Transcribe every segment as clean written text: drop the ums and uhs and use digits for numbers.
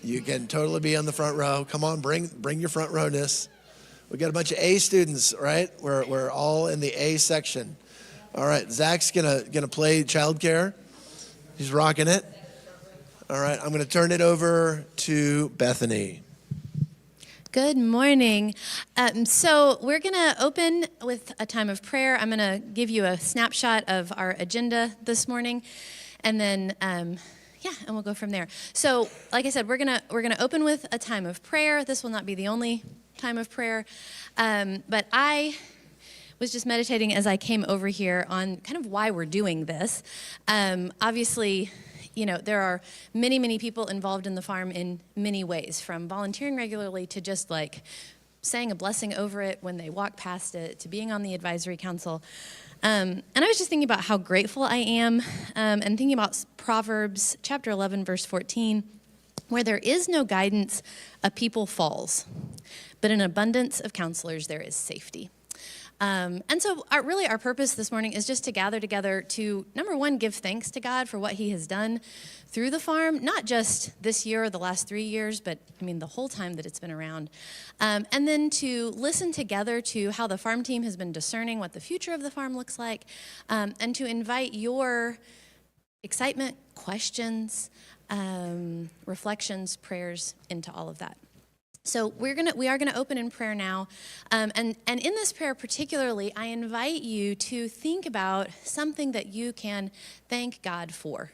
You can totally be on the front row. Come on, bring your front rowness. We got a bunch of A students, right? We're all in the A section. All right, Zach's gonna play childcare. He's rocking it. All right, I'm gonna turn it over to Bethany. Good morning. So we're going to open with a time of prayer. I'm going to give you a snapshot of our agenda this morning, and then and we'll go from there. So, like I said, we're gonna open with a time of prayer. This will not be the only time of prayer, but I was just meditating as I came over here on kind of why we're doing this. Obviously, you know, there are many, many people involved in the farm in many ways, from volunteering regularly to just like saying a blessing over it when they walk past it, to being on the advisory council. And I was just thinking about how grateful I am, and thinking about Proverbs chapter 11, verse 14, where there is no guidance, a people falls, but in abundance of counselors there is safety. And so our purpose this morning is just to gather together to, number one, give thanks to God for what he has done through the farm, not just this year or the last 3 years, but I mean the whole time that it's been around. And then to listen together to how the farm team has been discerning what the future of the farm looks like, and to invite your excitement, questions, reflections, prayers into all of that. So we are gonna open in prayer now, and in this prayer particularly, I invite you to think about something that you can thank God for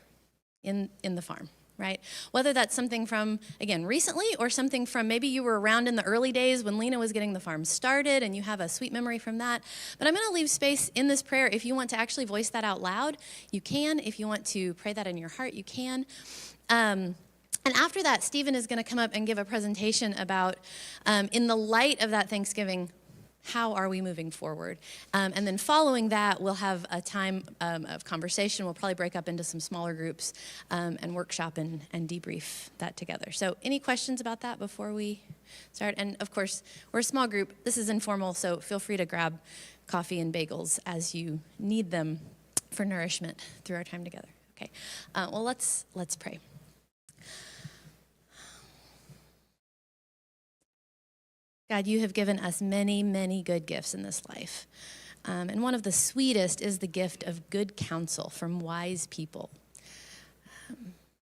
in the farm, right? Whether that's something from, again, recently, or something from maybe you were around in the early days when Lena was getting the farm started and you have a sweet memory from that. But I'm gonna leave space in this prayer. If you want to actually voice that out loud, you can. If you want to pray that in your heart, you can. And after that, Stephen is going to come up and give a presentation about, in the light of that Thanksgiving, how are we moving forward? And then following that, we'll have a time of conversation. We'll probably break up into some smaller groups and workshop and debrief that together. So any questions about that before we start? And of course, we're a small group. This is informal, so feel free to grab coffee and bagels as you need them for nourishment through our time together. Okay, well, let's pray. God, you have given us many, many good gifts in this life. And one of the sweetest is the gift of good counsel from wise people.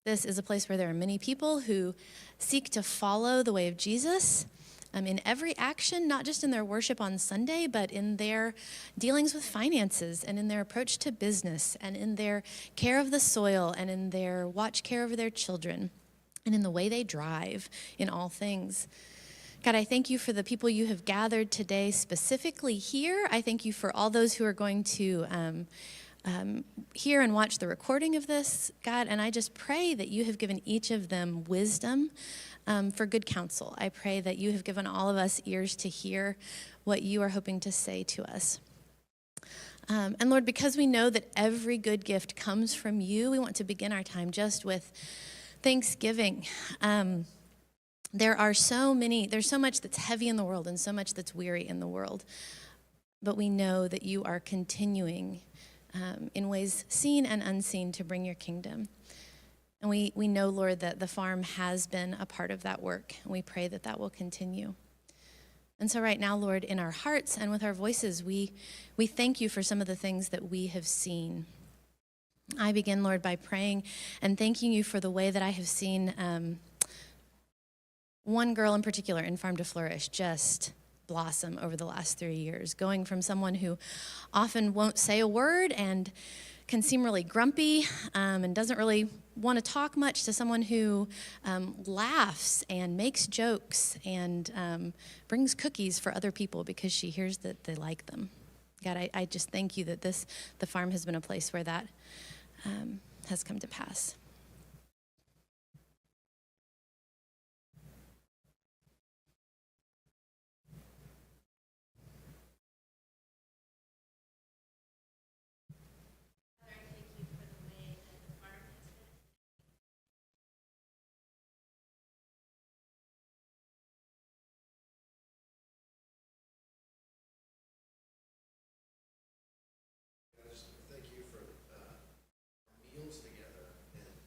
This is a place where there are many people who seek to follow the way of Jesus in every action, not just in their worship on Sunday, but in their dealings with finances and in their approach to business and in their care of the soil and in their watch care over their children and in the way they drive in all things. God, I thank you for the people you have gathered today specifically here. I thank you for all those who are going to hear and watch the recording of this, God, and I just pray that you have given each of them wisdom for good counsel. I pray that you have given all of us ears to hear what you are hoping to say to us. And Lord, because we know that every good gift comes from you, we want to begin our time just with thanksgiving. There's so much that's heavy in the world and so much that's weary in the world. But we know that you are continuing in ways seen and unseen to bring your kingdom. And we know, Lord, that the farm has been a part of that work. And we pray that that will continue. And so right now, Lord, in our hearts and with our voices, we thank you for some of the things that we have seen. I begin, Lord, by praying and thanking you for the way that I have seen one girl in particular in Farm to Flourish just blossom over the last 3 years, going from someone who often won't say a word and can seem really grumpy and doesn't really want to talk much to someone who laughs and makes jokes and brings cookies for other people because she hears that they like them. God, I just thank you that the farm has been a place where that has come to pass. Thank you for meals together and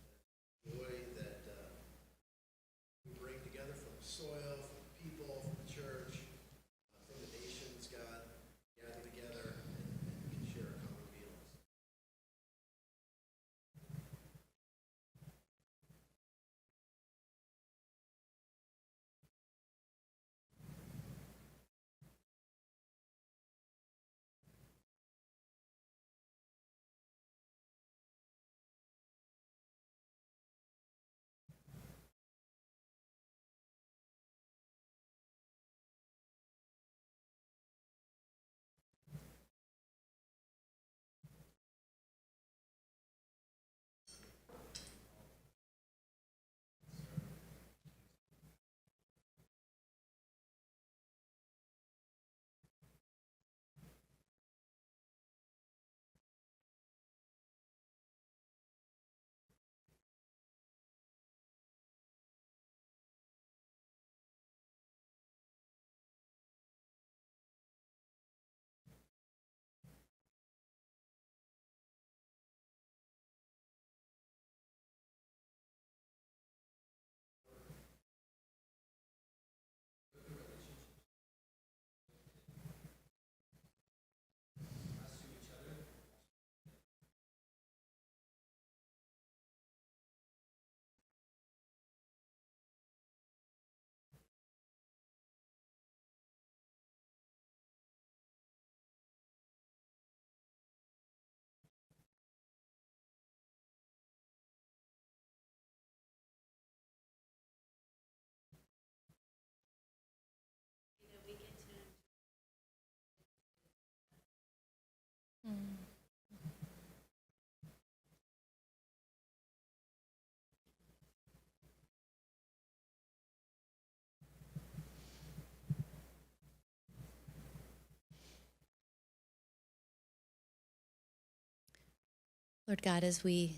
Lord God, as we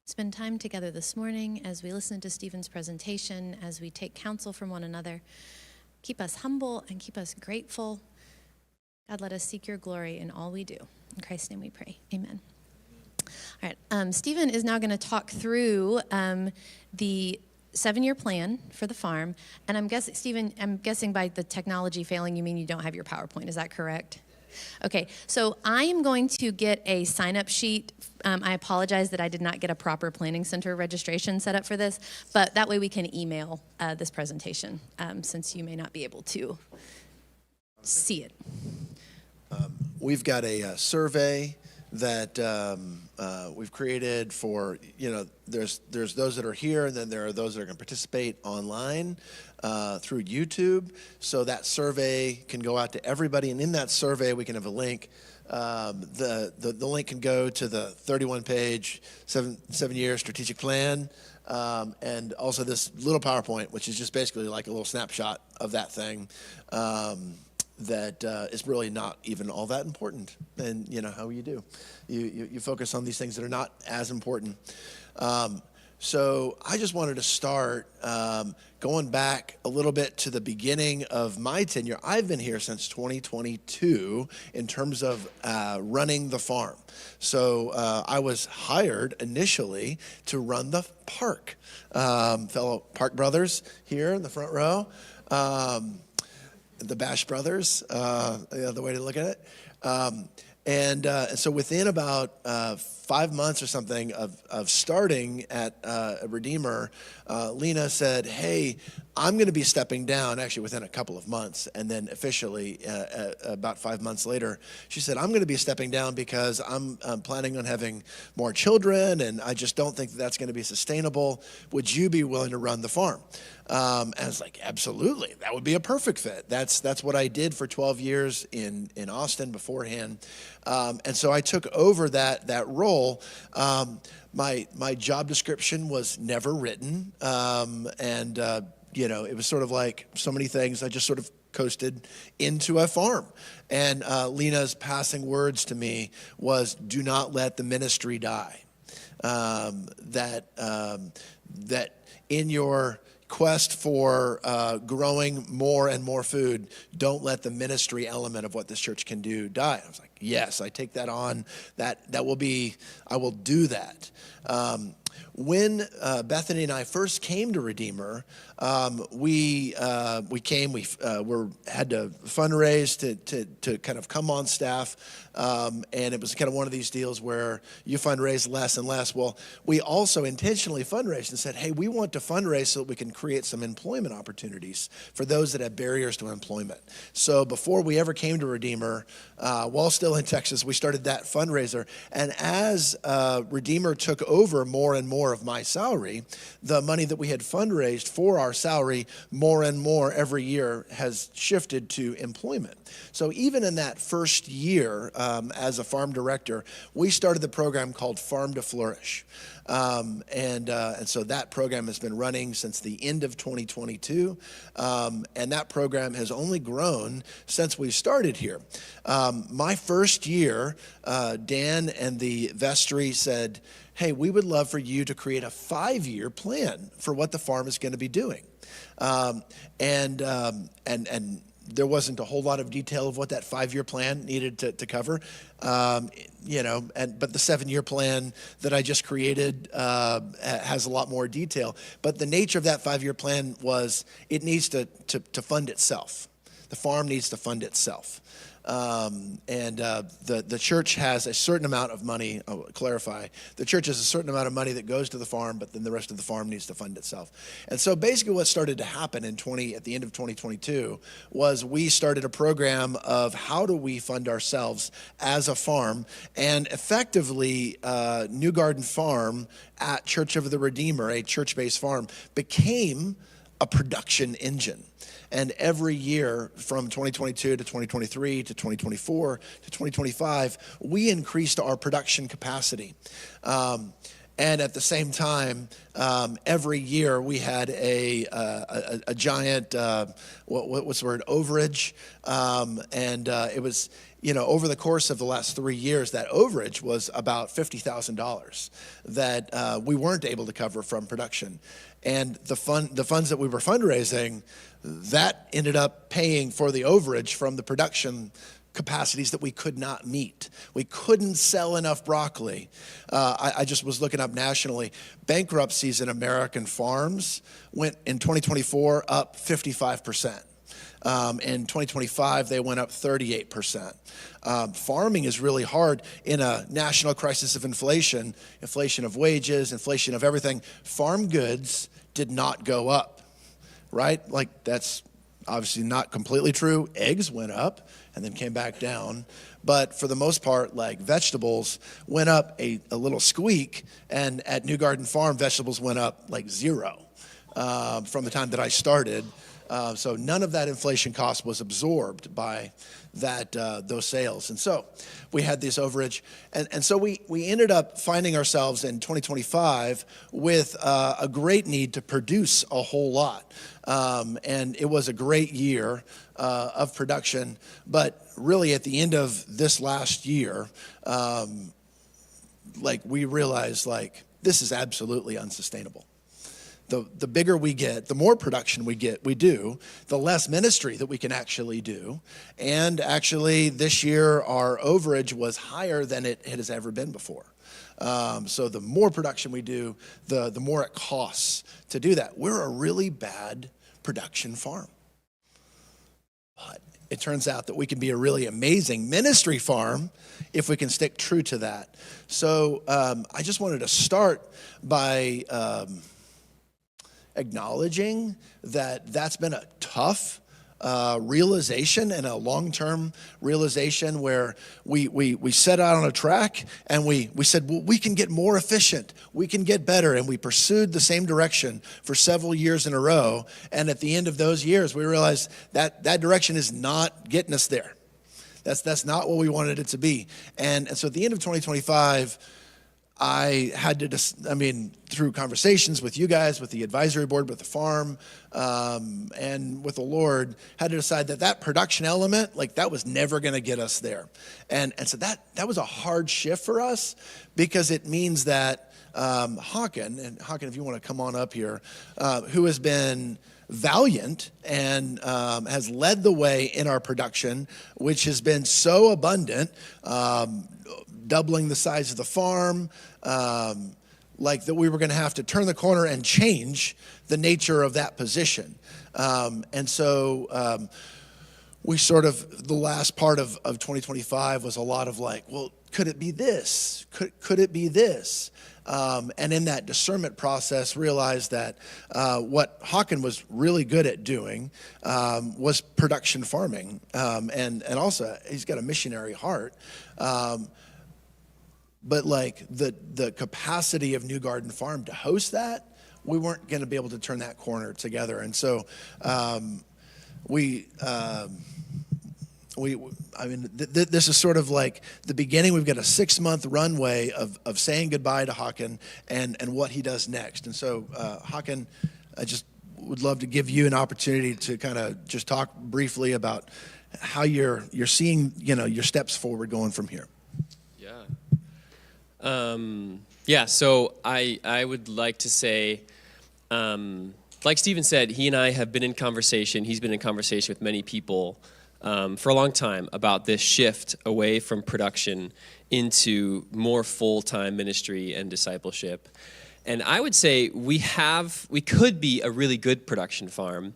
spend time together this morning, as we listen to Stephen's presentation, as we take counsel from one another, keep us humble and keep us grateful. God, let us seek your glory in all we do. In Christ's name we pray. Amen. All right. Stephen is now going to talk through the 7-year plan for the farm. And I'm guessing, Stephen, I'm guessing by the technology failing, you mean you don't have your PowerPoint. Is that correct? Okay. So I am going to get a sign-up sheet. I apologize that I did not get a proper Planning Center registration set up for this, but that way we can email this presentation since you may not be able to see it. We've got a survey that we've created for, there's those that are here, and then there are those that are going to participate online through YouTube. So that survey can go out to everybody, and in that survey we can have a link. The link can go to the 31-page, 7-year strategic plan, and also this little PowerPoint, which is just basically like a little snapshot of that thing. That is really not even all that important. And how you do. You focus on these things that are not as important. So I just wanted to start going back a little bit to the beginning of my tenure. I've been here since 2022 in terms of running the farm. So I was hired initially to run the park. Fellow park brothers here in the front row. The Bash brothers, the way to look at it. And so within about 5 months or something of starting at Redeemer, Lena said, hey, I'm going to be stepping down, actually within a couple of months. And then officially, about 5 months later, she said, I'm going to be stepping down because I'm planning on having more children, and I just don't think that's going to be sustainable. Would you be willing to run the farm? And I was like, absolutely, that would be a perfect fit. That's what I did for 12 years in Austin beforehand. And so I took over that role. My job description was never written. It was sort of like so many things. I just sort of coasted into a farm. And Lena's passing words to me was, do not let the ministry die. That in your quest for growing more and more food, don't let the ministry element of what this church can do die. I was like, yes, I take that on. That will be, I will do that. When Bethany and I first came to Redeemer, we had to fundraise to kind of come on staff, and it was kind of one of these deals where you fundraise less and less. Well, we also intentionally fundraised and said, hey, we want to fundraise so that we can create some employment opportunities for those that have barriers to employment. So before we ever came to Redeemer, while still in Texas, we started that fundraiser. And as Redeemer took over more and more of my salary, the money that we had fundraised for our salary more and more every year has shifted to employment. So even in that first year as a farm director, we started the program called Farm to Flourish. And so that program has been running since the end of 2022. And that program has only grown since we started here. My first year, Dan and the vestry said, hey, we would love for you to create a 5-year plan for what the farm is going to be doing. And there wasn't a whole lot of detail of what that 5-year plan needed to cover, but the 7-year plan that I just created has a lot more detail. But the nature of that 5-year plan was it needs to fund itself. The farm needs to fund itself. The church has a certain amount of money. I'll clarify. The church has a certain amount of money that goes to the farm, but then the rest of the farm needs to fund itself. And so basically what started to happen at the end of 2022 was we started a program of how do we fund ourselves as a farm, and effectively New Garden Farm at Church of the Redeemer, a church-based farm, became a production engine. And every year from 2022 to 2023 to 2024 to 2025, we increased our production capacity. And at the same time, every year we had a giant, what's the word, overage. And it was, over the course of the last 3 years, that overage was about $50,000 that we weren't able to cover from production. And the funds that we were fundraising, that ended up paying for the overage from the production capacities that we could not meet. We couldn't sell enough broccoli. I just was looking up nationally. Bankruptcies in American farms went in 2024 up 55%. In 2025, they went up 38%. Farming is really hard in a national crisis of inflation of wages, inflation of everything. Farm goods did not go up, right? Like, that's obviously not completely true. Eggs went up and then came back down. But for the most part, like, vegetables went up a little squeak, and at New Garden Farm, vegetables went up like zero from the time that I started. So none of that inflation cost was absorbed by those sales. And so we had this overage. And so we ended up finding ourselves in 2025 with a great need to produce a whole lot. And it was a great year of production. But really at the end of this last year, we realized, this is absolutely unsustainable. The bigger we get, the more production we do, the less ministry that we can actually do. And actually this year our overage was higher than it has ever been before. So the more production we do, the more it costs to do that. We're a really bad production farm. But it turns out that we can be a really amazing ministry farm if we can stick true to that. So I just wanted to start by acknowledging that that's been a tough realization and a long-term realization where we set out on a track and we said, well, we can get more efficient, we can get better, and we pursued the same direction for several years in a row. And at the end of those years, we realized that direction is not getting us there. That's not what we wanted it to be. And so at the end of 2025, I had to through conversations with you guys, with the advisory board, with the farm, and with the Lord, had to decide that production element, that was never going to get us there. And so that was a hard shift for us, because it means that Håkan, if you want to come on up here, who has been valiant and has led the way in our production, which has been so abundant, doubling the size of the farm, that we were going to have to turn the corner and change the nature of that position. And so we sort of, the last part of 2025 was a lot of well, could it be this? Could it be this? And in that discernment process, realized that what Håkan was really good at doing was production farming. And also, he's got a missionary heart. But the capacity of New Garden Farm to host that, we weren't going to be able to turn that corner together. And so this is sort of the beginning. We've got a 6-month runway of saying goodbye to Håkan and what he does next. And so Håkan, I just would love to give you an opportunity to kind of just talk briefly about how you're seeing, your steps forward going from here. So I would like to say, like Stephen said, he and I have been in conversation. He's been in conversation with many people for a long time about this shift away from production into more full-time ministry and discipleship. And I would say we could be a really good production farm,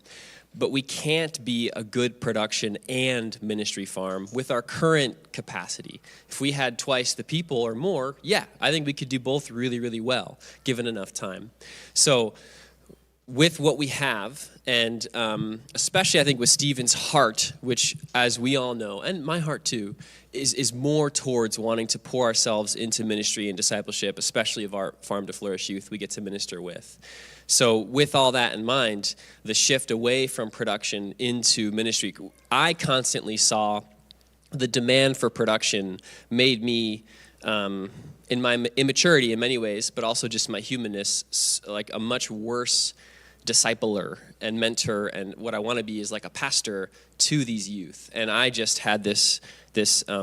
but we can't be a good production and ministry farm with our current capacity. If we had twice the people or more, I think we could do both really, really well, given enough time. So with what we have, and especially I think with Stephen's heart, which, as we all know, and my heart too, is more towards wanting to pour ourselves into ministry and discipleship, especially of our Farm to Flourish youth we get to minister with. So with all that in mind, the shift away from production into ministry, I constantly saw the demand for production made me in my immaturity in many ways, but also just my humanness, like a much worse discipler and mentor, and what I want to be is like a pastor to these youth. And I just had this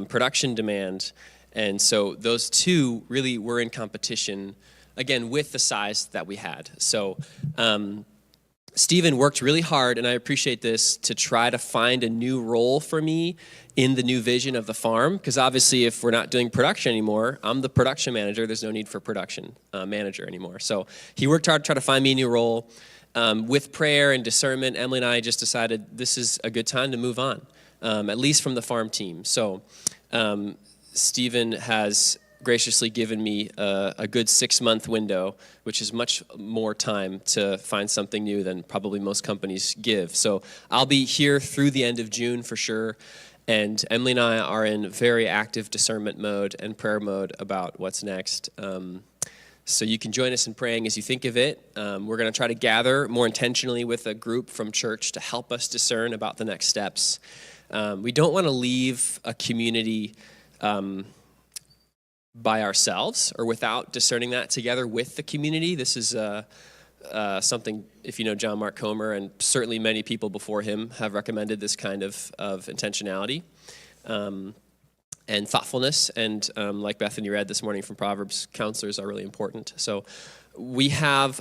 production demand, and so those two really were in competition, again, with the size that we had. So Stephen worked really hard, and I appreciate this, to try to find a new role for me in the new vision of the farm, because obviously if we're not doing production anymore, I'm the production manager. There's no need for production manager anymore. So he worked hard to try to find me a new role. With prayer and discernment, Emily and I just decided this is a good time to move on, at least from the farm team. So Stephen has graciously given me a good 6-month window, which is much more time to find something new than probably most companies give. So I'll be here through the end of June for sure. And Emily and I are in very active discernment mode and prayer mode about what's next. So you can join us in praying as you think of it. We're going to try to gather more intentionally with a group from church to help us discern about the next steps. We don't want to leave a community by ourselves or without discerning that together with the community. This is something, if you know John Mark Comer, and certainly many people before him have recommended this kind of intentionality and thoughtfulness. And like Bethany read this morning from Proverbs, counselors are really important. So we have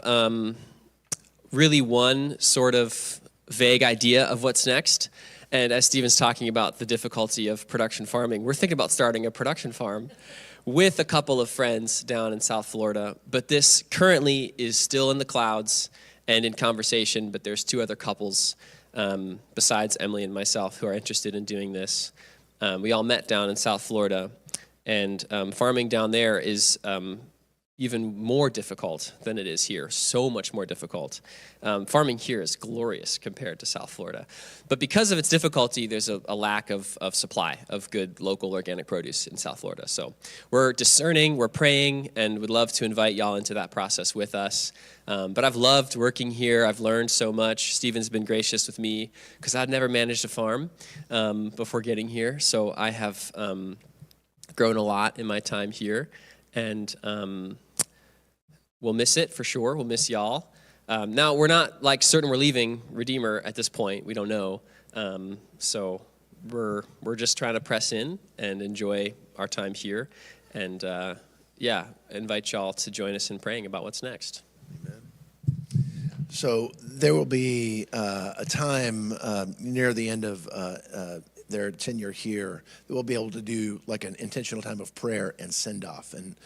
really one sort of vague idea of what's next. And as Stephen's talking about the difficulty of production farming, we're thinking about starting a production farm with a couple of friends down in South Florida. But this currently is still in the clouds and in conversation, but there's 2 other couples besides Emily and myself who are interested in doing this. We all met down in South Florida, and farming down there is even more difficult than it is here, so much more difficult. Farming here is glorious compared to South Florida. But because of its difficulty, there's a lack of supply of good local organic produce in South Florida. So we're discerning, we're praying, and would love to invite y'all into that process with us. But I've loved working here. I've learned so much. Stephen's been gracious with me because I'd never managed a farm before getting here. So I have grown a lot in my time here. And we'll miss it for sure. We'll miss y'all. Now, we're not like certain we're leaving Redeemer at this point. We don't know. So we're just trying to press in and enjoy our time here. And invite y'all to join us in praying about what's next. Amen. So there will be a time near the end of their tenure here that we'll be able to do like an intentional time of prayer and send off, and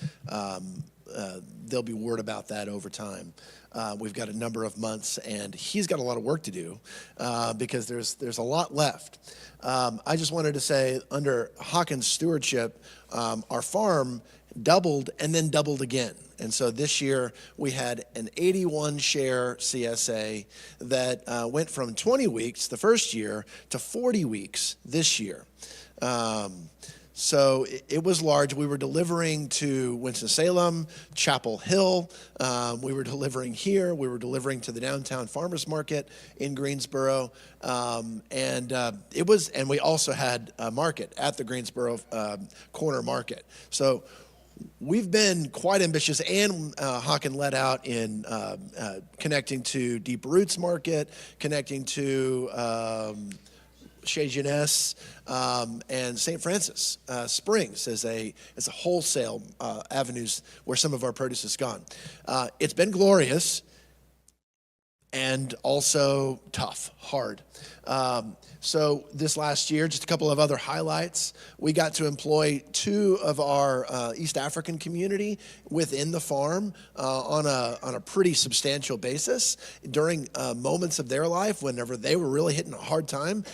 there'll be word about that over time. We've got a number of months, and he's got a lot of work to do because there's a lot left. I just wanted to say, under Hawkins' stewardship, our farm doubled and then doubled again. And so this year we had an 81 share CSA that went from 20 weeks the first year to 40 weeks this year. So it was large. We were delivering to Winston-Salem, Chapel Hill. We were delivering here. We were delivering to the downtown farmers market in Greensboro. And we also had a market at the Greensboro corner market. So we've been quite ambitious, and Hawken led out in connecting to Deep Roots Market, connecting to Chez Jeunesse, and St. Francis Springs as a wholesale avenues where some of our produce has gone. It's been glorious and also tough, hard. So this last year, just a couple of other highlights. We got to employ 2 of our East African community within the farm on a pretty substantial basis during moments of their life whenever they were really hitting a hard time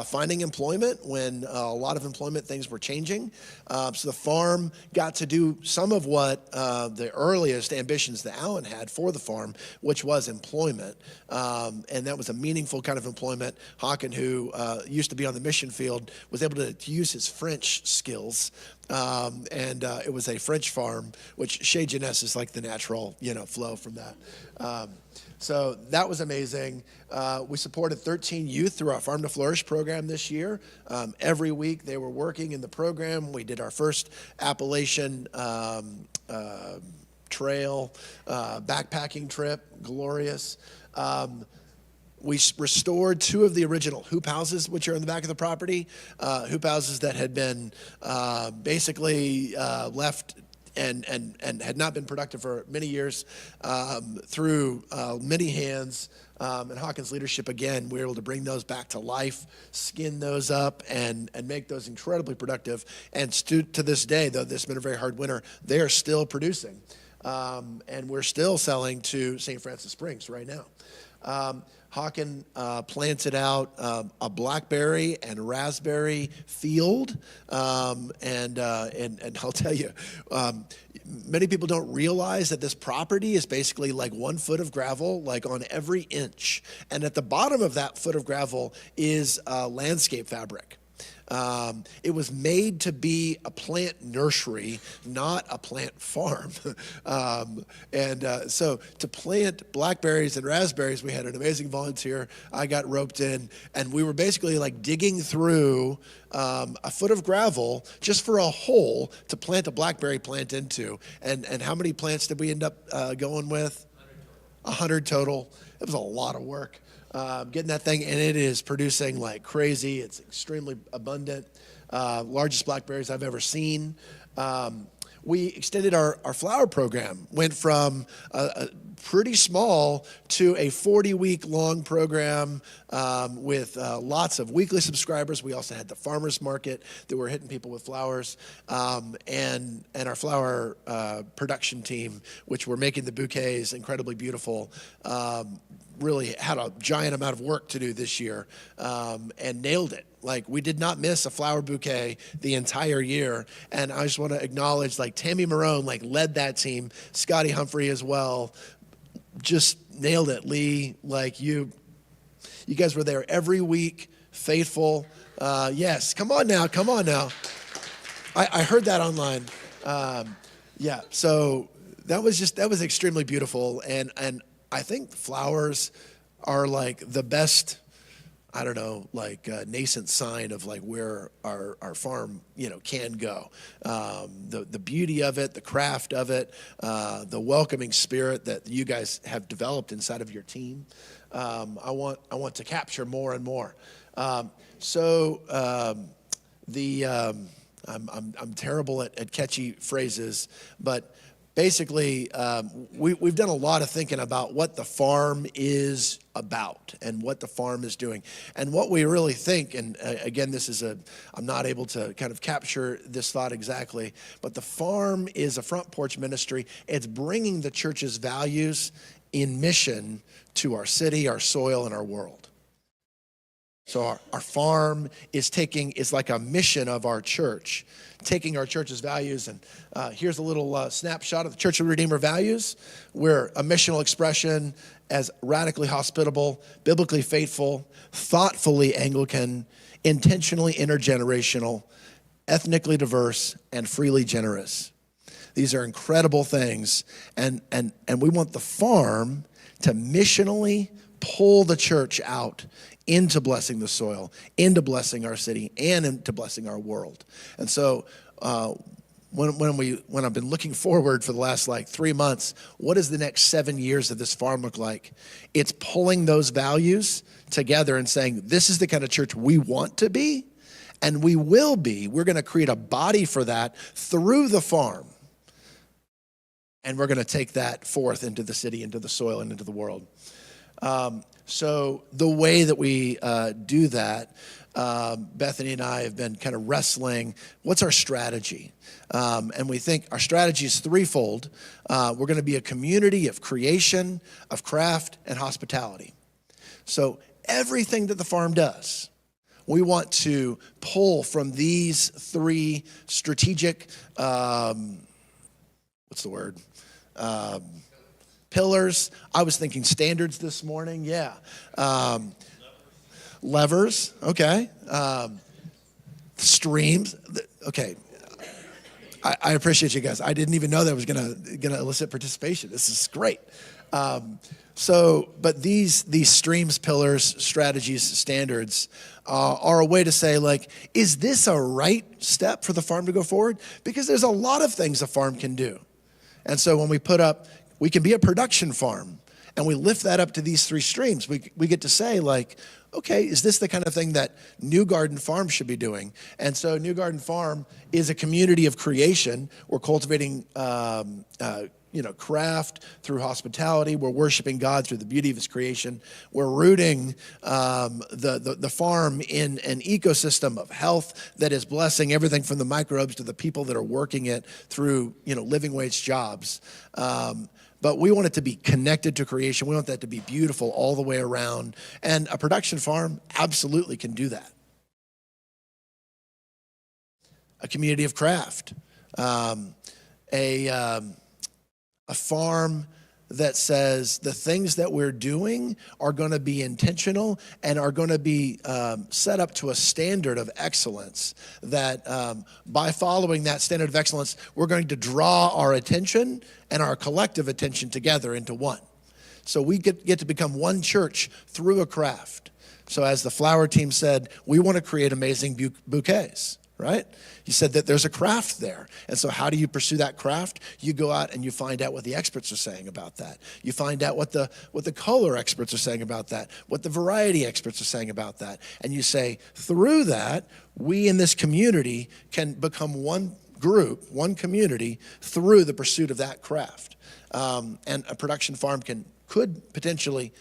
finding employment, when a lot of employment things were changing. So the farm got to do some of what the earliest ambitions that Alan had for the farm, which was employment. And that was a meaningful kind of employment. Hawken, who used to be on the mission field, was able to use his French skills. And it was a French farm, which Chez Jeunesse is like the natural, flow from that. So that was amazing. We supported 13 youth through our Farm to Flourish program this year. Every week they were working in the program. We did our first Appalachian trail backpacking trip, glorious. We restored 2 of the original hoop houses, which are in the back of the property, hoop houses that had been basically left and had not been productive for many years. Through many hands and Hawkins' leadership, again, we were able to bring those back to life, skin those up, and make those incredibly productive. And to this day, though this has been a very hard winter, they are still producing. And we're still selling to St. Francis Springs right now. Hawken planted out a blackberry and raspberry field, and I'll tell you, many people don't realize that this property is basically like 1 foot of gravel, like on every inch, and at the bottom of that foot of gravel is landscape fabric. It was made to be a plant nursery, not a plant farm. So to plant blackberries and raspberries, we had an amazing volunteer. I got roped in, and we were basically like digging through a foot of gravel just for a hole to plant a blackberry plant into. And how many plants did we end up going with? 100 total. It was a lot of work. Getting that thing, and it is producing like crazy. It's extremely abundant. Largest blackberries I've ever seen. We extended our flower program, went from a pretty small to a 40-week long program with lots of weekly subscribers. We also had the farmers market that were hitting people with flowers, and our flower production team, which were making the bouquets incredibly beautiful. Really had a giant amount of work to do this year, and nailed it. Like, we did not miss a flower bouquet the entire year. And I just want to acknowledge, like, Tammy Marone, like, led that team. Scotty Humphrey as well. Just nailed it. Lee, like, you guys were there every week, faithful. Yes, come on now. I heard that online. Yeah, so that was extremely beautiful. And I think flowers are like the best, I don't know, like nascent sign of like where our farm, can go. The beauty of it, the craft of it, the welcoming spirit that you guys have developed inside of your team. I want to capture more and more. I'm terrible at catchy phrases, but basically, we've done a lot of thinking about what the farm is about and what the farm is doing. And what we really think, and again, I'm not able to kind of capture this thought exactly, but the farm is a front porch ministry. It's bringing the church's values in mission to our city, our soil, and our world. So our farm is like a mission of our church, taking our church's values. And here's a little snapshot of the Church of the Redeemer values. We're a missional expression as radically hospitable, biblically faithful, thoughtfully Anglican, intentionally intergenerational, ethnically diverse, and freely generous. These are incredible things. And we want the farm to missionally pull the church out into blessing the soil, into blessing our city, and into blessing our world. And so when I've been looking forward for the last 3 months, what does the next 7 years of this farm look like? It's pulling those values together and saying, this is the kind of church we want to be, and we will be. We're going to create a body for that through the farm. And we're going to take that forth into the city, into the soil, and into the world. So the way that we do that, Bethany and I have been kind of wrestling, what's our strategy? And we think our strategy is threefold. We're going to be a community of creation, of craft, and hospitality. So everything that the farm does, we want to pull from these three strategic, pillars. I was thinking standards this morning. Yeah. Levers. Okay. Streams. Okay. I appreciate you guys. I didn't even know that was gonna elicit participation. This is great. But these streams, pillars, strategies, standards are a way to say, like, is this a right step for the farm to go forward? Because there's a lot of things a farm can do. And so when we can be a production farm, and we lift that up to these three streams. We get to say, like, okay, is this the kind of thing that New Garden Farm should be doing? And so New Garden Farm is a community of creation. We're cultivating craft through hospitality. We're worshiping God through the beauty of his creation. We're rooting the farm in an ecosystem of health that is blessing everything from the microbes to the people that are working it through, living wage jobs. But we want it to be connected to creation. We want that to be beautiful all the way around. And a production farm absolutely can do that. A community of craft. A farm that says the things that we're doing are going to be intentional and are going to be set up to a standard of excellence that by following that standard of excellence, we're going to draw our attention and our collective attention together into one. So we get to become one church through a craft. So as the flower team said, we want to create amazing bouquets. Right? He said that there's a craft there. And so how do you pursue that craft? You go out and you find out what the experts are saying about that. You find out what the color experts are saying about that, what the variety experts are saying about that. And you say, through that, we in this community can become one group, one community through the pursuit of that craft. And a production farm could potentially,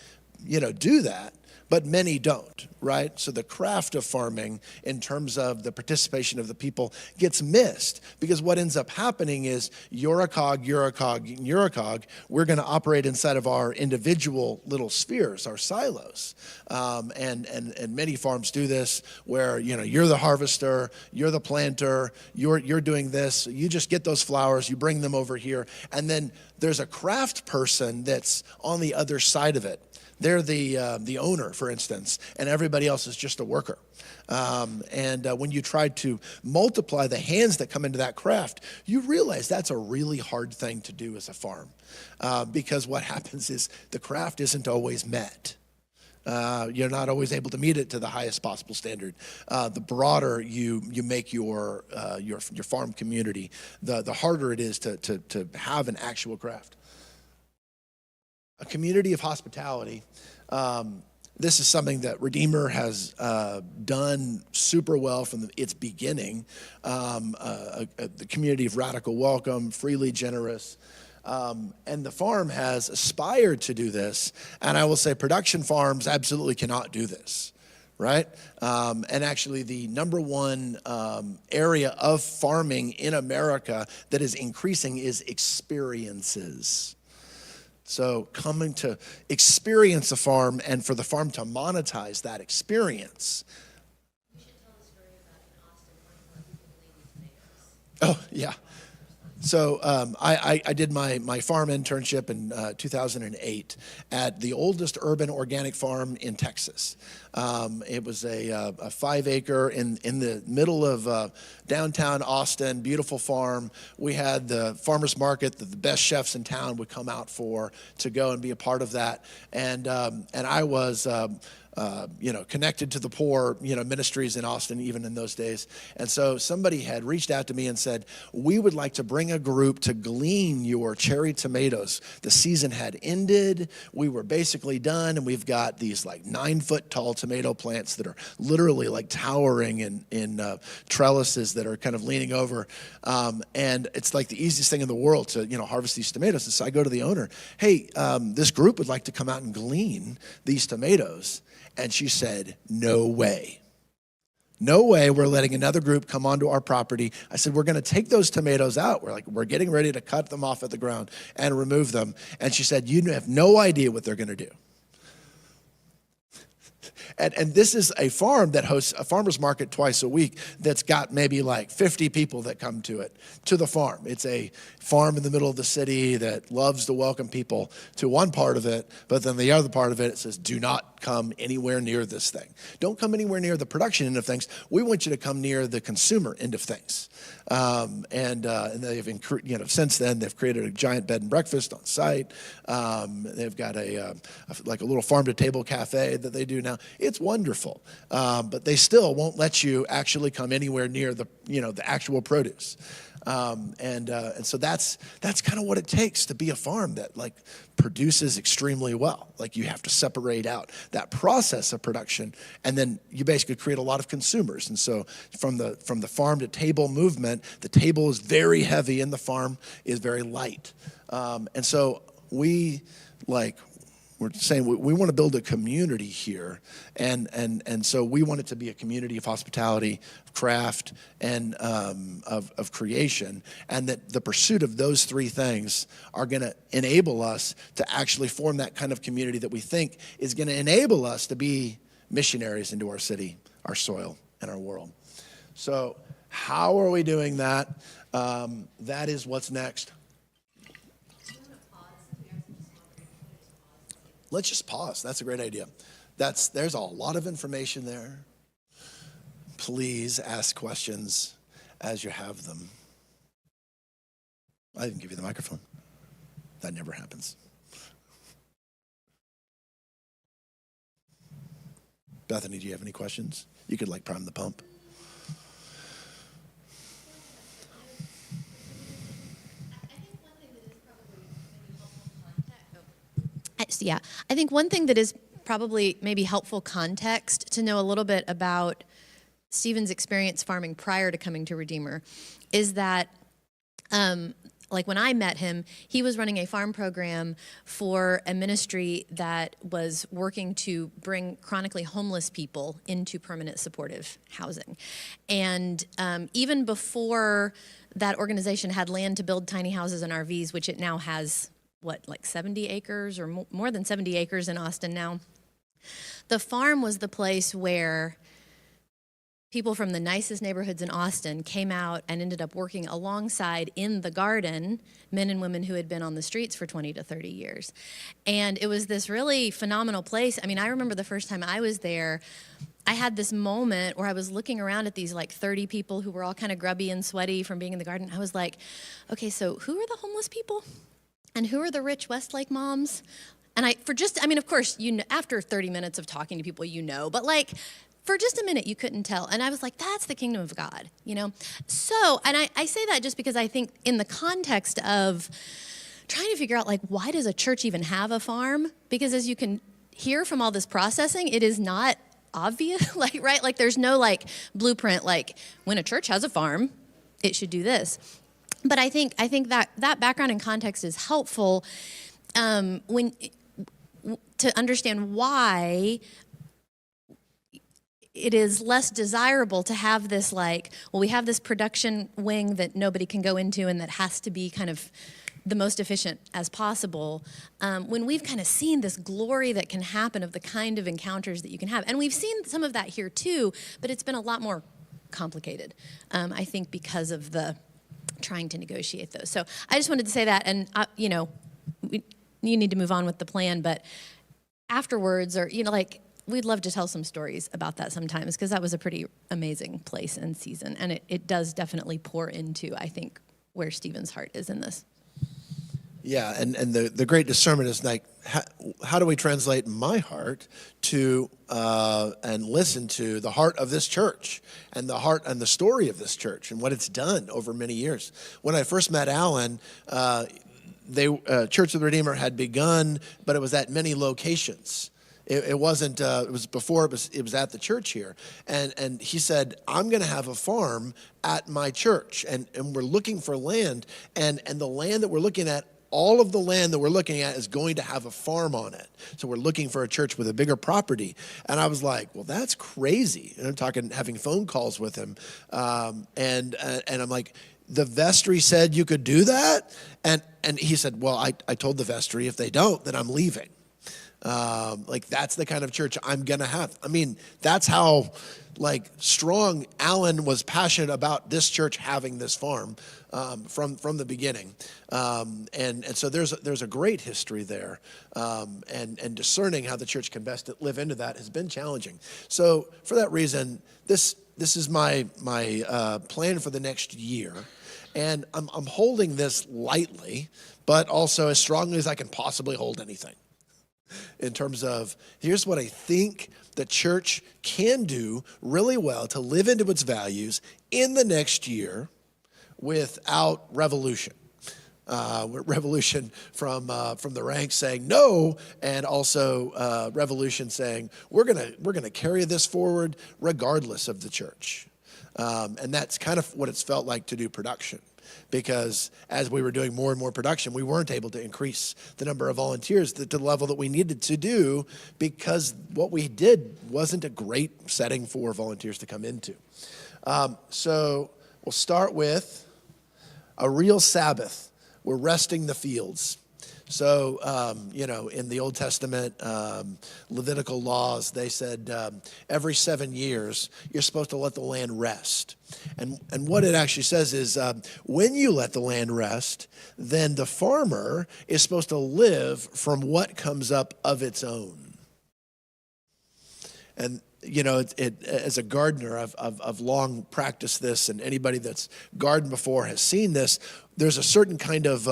do that. But many don't, right? So the craft of farming in terms of the participation of the people gets missed because what ends up happening is you're a cog, you're a cog, you're a cog. We're going to operate inside of our individual little spheres, our silos. And many farms do this where, you're the harvester, you're the planter, you're doing this. You just get those flowers, you bring them over here. And then there's a craft person that's on the other side of it. They're the owner, for instance, and everybody else is just a worker. And when you try to multiply the hands that come into that craft, you realize that's a really hard thing to do as a farm. Because what happens is the craft isn't always met. You're not always able to meet it to the highest possible standard. The broader you make your farm community, the harder it is to have an actual craft. A community of hospitality. This is something that Redeemer has done super well from its beginning. The community of radical welcome, freely generous. And the farm has aspired to do this. And I will say production farms absolutely cannot do this, right? And actually the number one area of farming in America that is increasing is experiences. So coming to experience a farm and for the farm to monetize that experience. You should tell the story about in Austin, people leaving tomatoes. Oh, yeah. So I did my farm internship in 2008 at the oldest urban organic farm in Texas. It was a 5-acre in the middle of downtown Austin, beautiful farm. We had the farmers market that the best chefs in town would come out to go and be a part of that. And I was connected to the poor, ministries in Austin, even in those days. And so somebody had reached out to me and said, we would like to bring a group to glean your cherry tomatoes. The season had ended. We were basically done. And we've got these like 9-foot tall tomato plants that are literally like towering in trellises that are kind of leaning over. And it's like the easiest thing in the world to, harvest these tomatoes. And so I go to the owner, hey, this group would like to come out and glean these tomatoes. And she said, no way. No way we're letting another group come onto our property. I said, we're going to take those tomatoes out. We're getting ready to cut them off at the ground and remove them. And she said, you have no idea what they're going to do. And this is a farm that hosts a farmer's market twice a week that's got maybe like 50 people that come to the farm. It's a farm in the middle of the city that loves to welcome people to one part of it, but then the other part of it, it says, do not come anywhere near this thing. Don't come anywhere near the production end of things. We want you to come near the consumer end of things. And they've, since then, they've created a giant bed and breakfast on site. They've got a little farm-to-table cafe that they do now. It's wonderful, but they still won't let you actually come anywhere near the actual produce. And so that's kind of what it takes to be a farm that like produces extremely well. Like you have to separate out that process of production, and then you basically create a lot of consumers. And so from the farm to table movement, the table is very heavy and the farm is very light. And so we're saying we want to build a community here, and so we want it to be a community of hospitality, of craft, and of creation, and that the pursuit of those three things are going to enable us to actually form that kind of community that we think is going to enable us to be missionaries into our city, our soil, and our world. So how are we doing that? That is what's next. Let's just pause. That's a great idea. There's a lot of information there. Please ask questions as you have them. I didn't give you the microphone. That never happens. Bethany, do you have any questions? You could prime the pump. Yeah, I think one thing that is probably maybe helpful context to know a little bit about Stephen's experience farming prior to coming to Redeemer is that, when I met him, he was running a farm program for a ministry that was working to bring chronically homeless people into permanent supportive housing. And even before that organization had land to build tiny houses and RVs, which it now has, 70 acres or more than 70 acres in Austin now. The farm was the place where people from the nicest neighborhoods in Austin came out and ended up working alongside in the garden men and women who had been on the streets for 20 to 30 years. And it was this really phenomenal place. I mean, I remember the first time I was there, I had this moment where I was looking around at these 30 people who were all kind of grubby and sweaty from being in the garden. I was like, okay, so who are the homeless people? And who are the rich Westlake moms? And of course, after 30 minutes of talking to people, but for just a minute, you couldn't tell. And I was like, that's the kingdom of God, So, and I say that just because I think in the context of trying to figure out, why does a church even have a farm? Because as you can hear from all this processing, it is not obvious, right? There's no, blueprint, when a church has a farm, it should do this. But I think that background and context is helpful to understand why it is less desirable to have this we have this production wing that nobody can go into and that has to be kind of the most efficient as possible, when we've kind of seen this glory that can happen of the kind of encounters that you can have. And we've seen some of that here too, but it's been a lot more complicated, I think, because of the trying to negotiate those. So I just wanted to say that, and you need to move on with the plan, but afterwards, or we'd love to tell some stories about that sometimes, because that was a pretty amazing place and season, and it does definitely pour into, I think, where Stephen's heart is in this. Yeah, and the great discernment is how do we translate my heart to and listen to the heart of this church and the heart and the story of this church and what it's done over many years. When I first met Alan, Church of the Redeemer had begun, but it was at many locations. It wasn't. It was before. It was at the church here, and he said, "I'm going to have a farm at my church, and we're looking for land, and the land that we're looking at." All of the land that we're looking at is going to have a farm on it. So we're looking for a church with a bigger property. And I was like, well, that's crazy. And I'm having phone calls with him. And I'm like, the vestry said you could do that? And he said, well, I told the vestry if they don't, then I'm leaving. Like that's the kind of church I'm gonna have. I mean, that's how like strong Alan was passionate about this church having this farm from the beginning, and so there's a great history there, and discerning how the church can best live into that has been challenging. So for that reason, this is my plan for the next year, and I'm holding this lightly, but also as strongly as I can possibly hold anything. In terms of, here's what I think the church can do really well to live into its values in the next year without revolution. Revolution from the ranks saying no, and also revolution saying we're gonna carry this forward regardless of the church. And that's kind of what it's felt like to do production. Because as we were doing more and more production, we weren't able to increase the number of volunteers to the level that we needed to do, because what we did wasn't a great setting for volunteers to come into. So we'll start with a real Sabbath. We're resting the fields. So, in the Old Testament, Levitical laws, they said every 7 years, you're supposed to let the land rest. And what it actually says is when you let the land rest, then the farmer is supposed to live from what comes up of its own. And as a gardener, I've long practiced this, and anybody that's gardened before has seen this. There's a certain kind of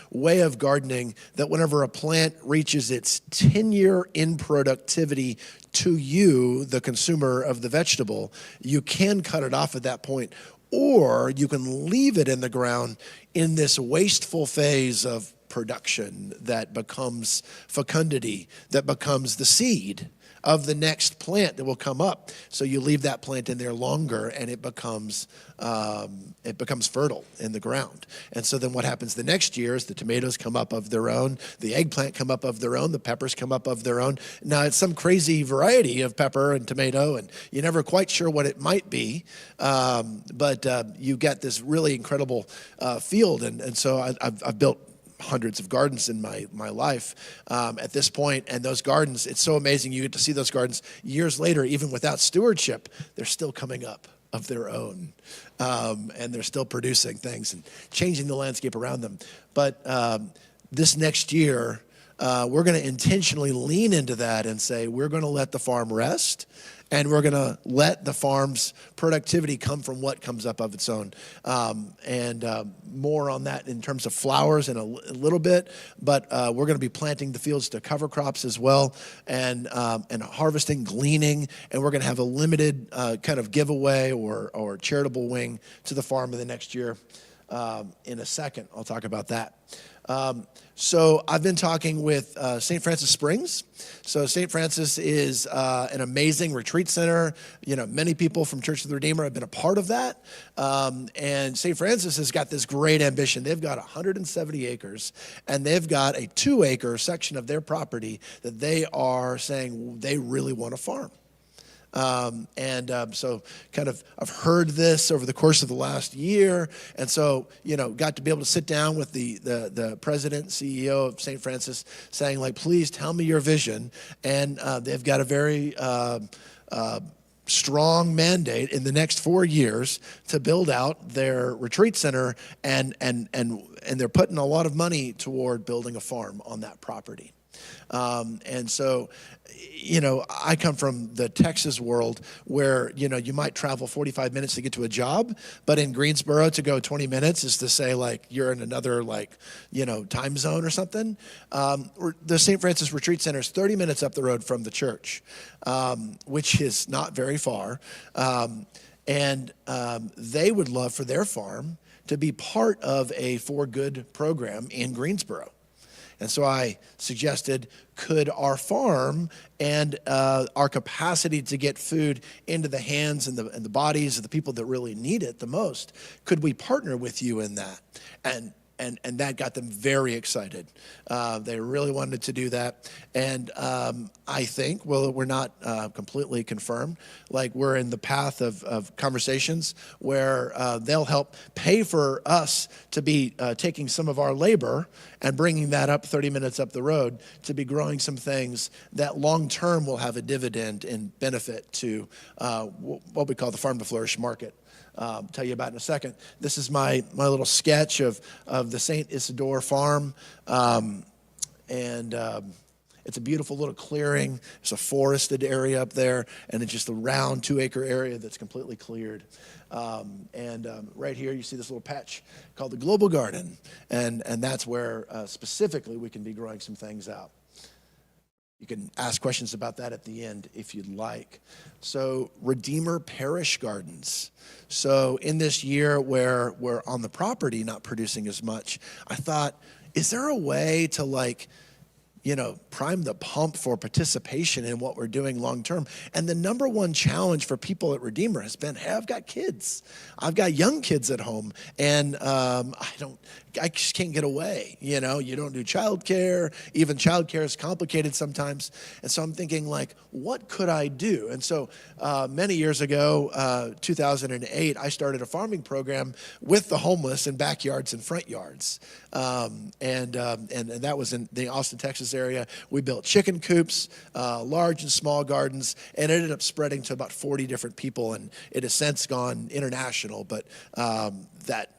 way of gardening that whenever a plant reaches its tenure in productivity to you, the consumer of the vegetable, you can cut it off at that point, or you can leave it in the ground in this wasteful phase of production that becomes fecundity, that becomes the seed of the next plant that will come up. So you leave that plant in there longer, and it becomes fertile in the ground. And so then what happens the next year is the tomatoes come up of their own, the eggplant come up of their own, the peppers come up of their own. Now it's some crazy variety of pepper and tomato, and you're never quite sure what it might be, but you get this really incredible field. And so I've built hundreds of gardens in my life at this point, and those gardens, it's so amazing. You get to see those gardens years later, even without stewardship, they're still coming up of their own, and they're still producing things and changing the landscape around them. But this next year, we're going to intentionally lean into that and say we're going to let the farm rest, and we're going to let the farm's productivity come from what comes up of its own. And more on that in terms of flowers in a little bit, but we're going to be planting the fields to cover crops as well, and harvesting, gleaning, and we're going to have a limited kind of giveaway or charitable wing to the farm in the next year. In a second, I'll talk about that. So I've been talking with St. Francis Springs. So St. Francis is an amazing retreat center. Many people from Church of the Redeemer have been a part of that. And St. Francis has got this great ambition. They've got 170 acres, and they've got a 2-acre section of their property that they are saying they really want to farm. So kind of I've heard this over the course of the last year, and so got to be able to sit down with the president, CEO of St. Francis, saying like, please tell me your vision. And they've got a very strong mandate in the next 4 years to build out their retreat center, and they're putting a lot of money toward building a farm on that property. And so, I come from the Texas world where, you might travel 45 minutes to get to a job, but in Greensboro to go 20 minutes is to say like you're in another time zone or something. The St. Francis Retreat Center is 30 minutes up the road from the church, which is not very far. And they would love for their farm to be part of a For Good program in Greensboro. And so I suggested, could our farm and our capacity to get food into the hands and the bodies of the people that really need it the most, could we partner with you in that? And and that got them very excited. They really wanted to do that. And I think, well, we're not completely confirmed, like we're in the path of conversations where they'll help pay for us to be taking some of our labor and bringing that up 30 minutes up the road to be growing some things that long-term will have a dividend and benefit to what we call the Farm to Flourish market. Tell you about in a second. This is my little sketch of the St. Isidore farm. It's a beautiful little clearing. It's a forested area up there, and it's just a round 2-acre area that's completely cleared. Right here, you see this little patch called the Global Garden, and that's where specifically we can be growing some things out. You can ask questions about that at the end if you'd like. So Redeemer Parish Gardens. So in this year where we're on the property not producing as much, I thought, is there a way to prime the pump for participation in what we're doing long term? And the number one challenge for people at Redeemer has been, hey, I've got kids. I've got young kids at home, and I just can't get away. You don't do childcare. Even childcare is complicated sometimes. And so I'm thinking, what could I do? And so many years ago, 2008, I started a farming program with the homeless in backyards and front yards. And that was in the Austin, Texas area. We built chicken coops, large and small gardens, and it ended up spreading to about 40 different people, and it has since gone international, but that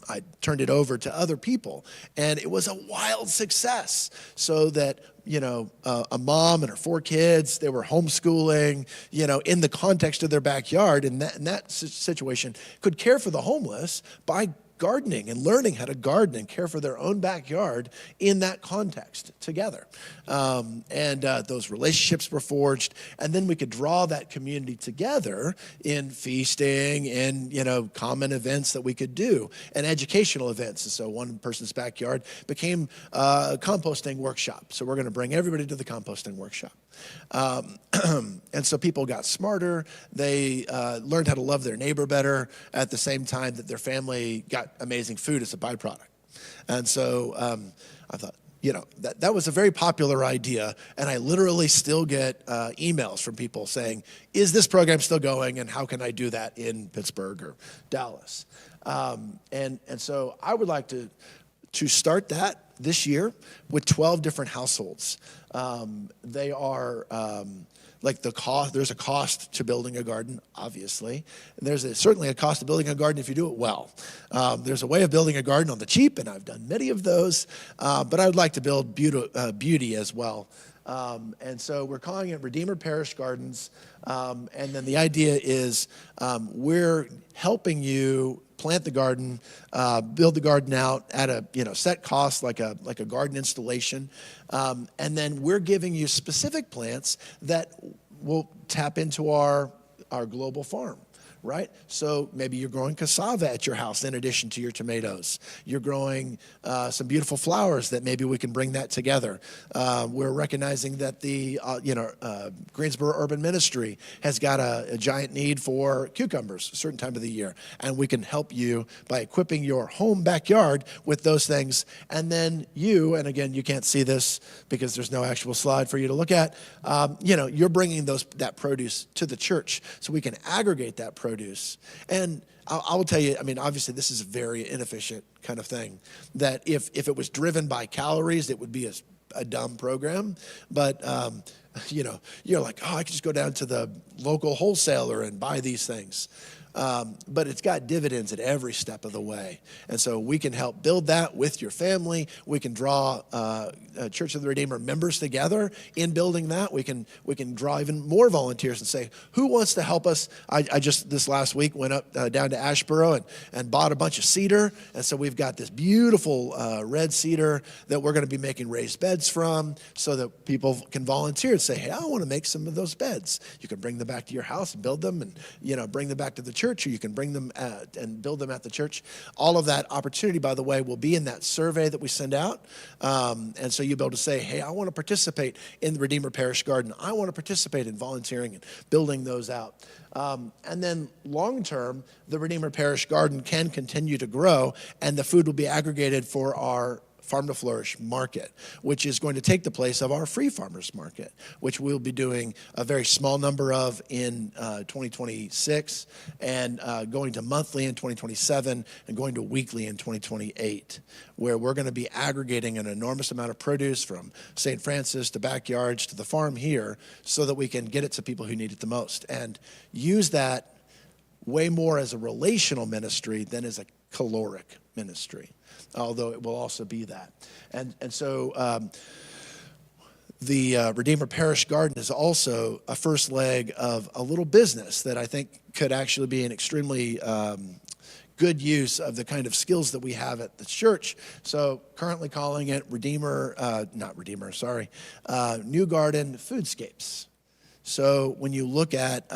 I turned it over to other people, and it was a wild success. So that, a mom and her 4 kids, they were homeschooling, in the context of their backyard, and that situation could care for the homeless by gardening and learning how to garden and care for their own backyard in that context together. Those relationships were forged, and then we could draw that community together in feasting and, common events that we could do and educational events. And so one person's backyard became a composting workshop. So we're going to bring everybody to the composting workshop. And so people got smarter. They learned how to love their neighbor better at the same time that their family got amazing food as a byproduct. And so I thought, that was a very popular idea. And I literally still get emails from people saying, is this program still going? And how can I do that in Pittsburgh or Dallas? And so I would like to start that this year with 12 different households. They are the cost. There's a cost to building a garden, obviously. And there's certainly a cost to building a garden if you do it well. There's a way of building a garden on the cheap, and I've done many of those. But I would like to build beauty as well. And so we're calling it Redeemer Parish Gardens. And then the idea is we're helping you plant the garden, build the garden out at a set cost, like a garden installation, and then we're giving you specific plants that will tap into our global farm. Right? So maybe you're growing cassava at your house in addition to your tomatoes. You're growing some beautiful flowers that maybe we can bring that together. We're recognizing that the Greensboro Urban Ministry has got a giant need for cucumbers a certain time of the year, and we can help you by equipping your home backyard with those things. And then and again, you can't see this because there's no actual slide for you to look at. You're bringing that produce to the church so we can aggregate that produce. And I will tell you, obviously this is a very inefficient kind of thing, that if it was driven by calories, it would be a dumb program. But, you're like, I could just go down to the local wholesaler and buy these things. But it's got dividends at every step of the way. And so we can help build that with your family. We can draw Church of the Redeemer members together in building that. We can draw even more volunteers and say, who wants to help us? I just this last week went up down to Asheboro and bought a bunch of cedar. And so we've got this beautiful red cedar that we're going to be making raised beds from, so that people can volunteer and say, hey, I want to make some of those beds. You can bring them back to your house and build them, and bring them back to the church, or you can bring them and build them at the church. All of that opportunity, by the way, will be in that survey that we send out. And so you'll be able to say, hey, I want to participate in the Redeemer Parish Garden. I want to participate in volunteering and building those out. And then long term, the Redeemer Parish Garden can continue to grow, and the food will be aggregated for our Farm to Flourish market, which is going to take the place of our Free Farmers Market, which we'll be doing a very small number of in 2026, and going to monthly in 2027, and going to weekly in 2028, where we're going to be aggregating an enormous amount of produce from St. Francis to backyards to the farm here, so that we can get it to people who need it the most, and use that way more as a relational ministry than as a caloric ministry, although it will also be that. And so the Redeemer Parish Garden is also a first leg of a little business that I think could actually be an extremely good use of the kind of skills that we have at the church. So currently calling it New Garden Foodscapes. So when you look at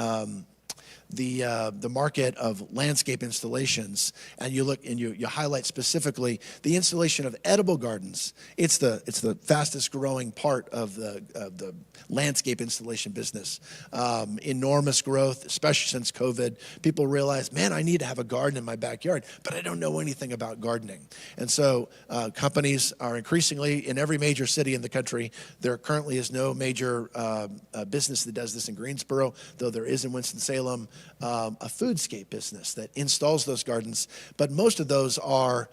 the market of landscape installations, and you look and you highlight specifically the installation of edible gardens, it's the fastest growing part of the landscape installation business. Enormous growth, especially since COVID. People realize, man, I need to have a garden in my backyard, but I don't know anything about gardening. And so companies are increasingly, in every major city in the country, there currently is no major business that does this in Greensboro, though there is in Winston-Salem, a foodscape business that installs those gardens. But most of those are,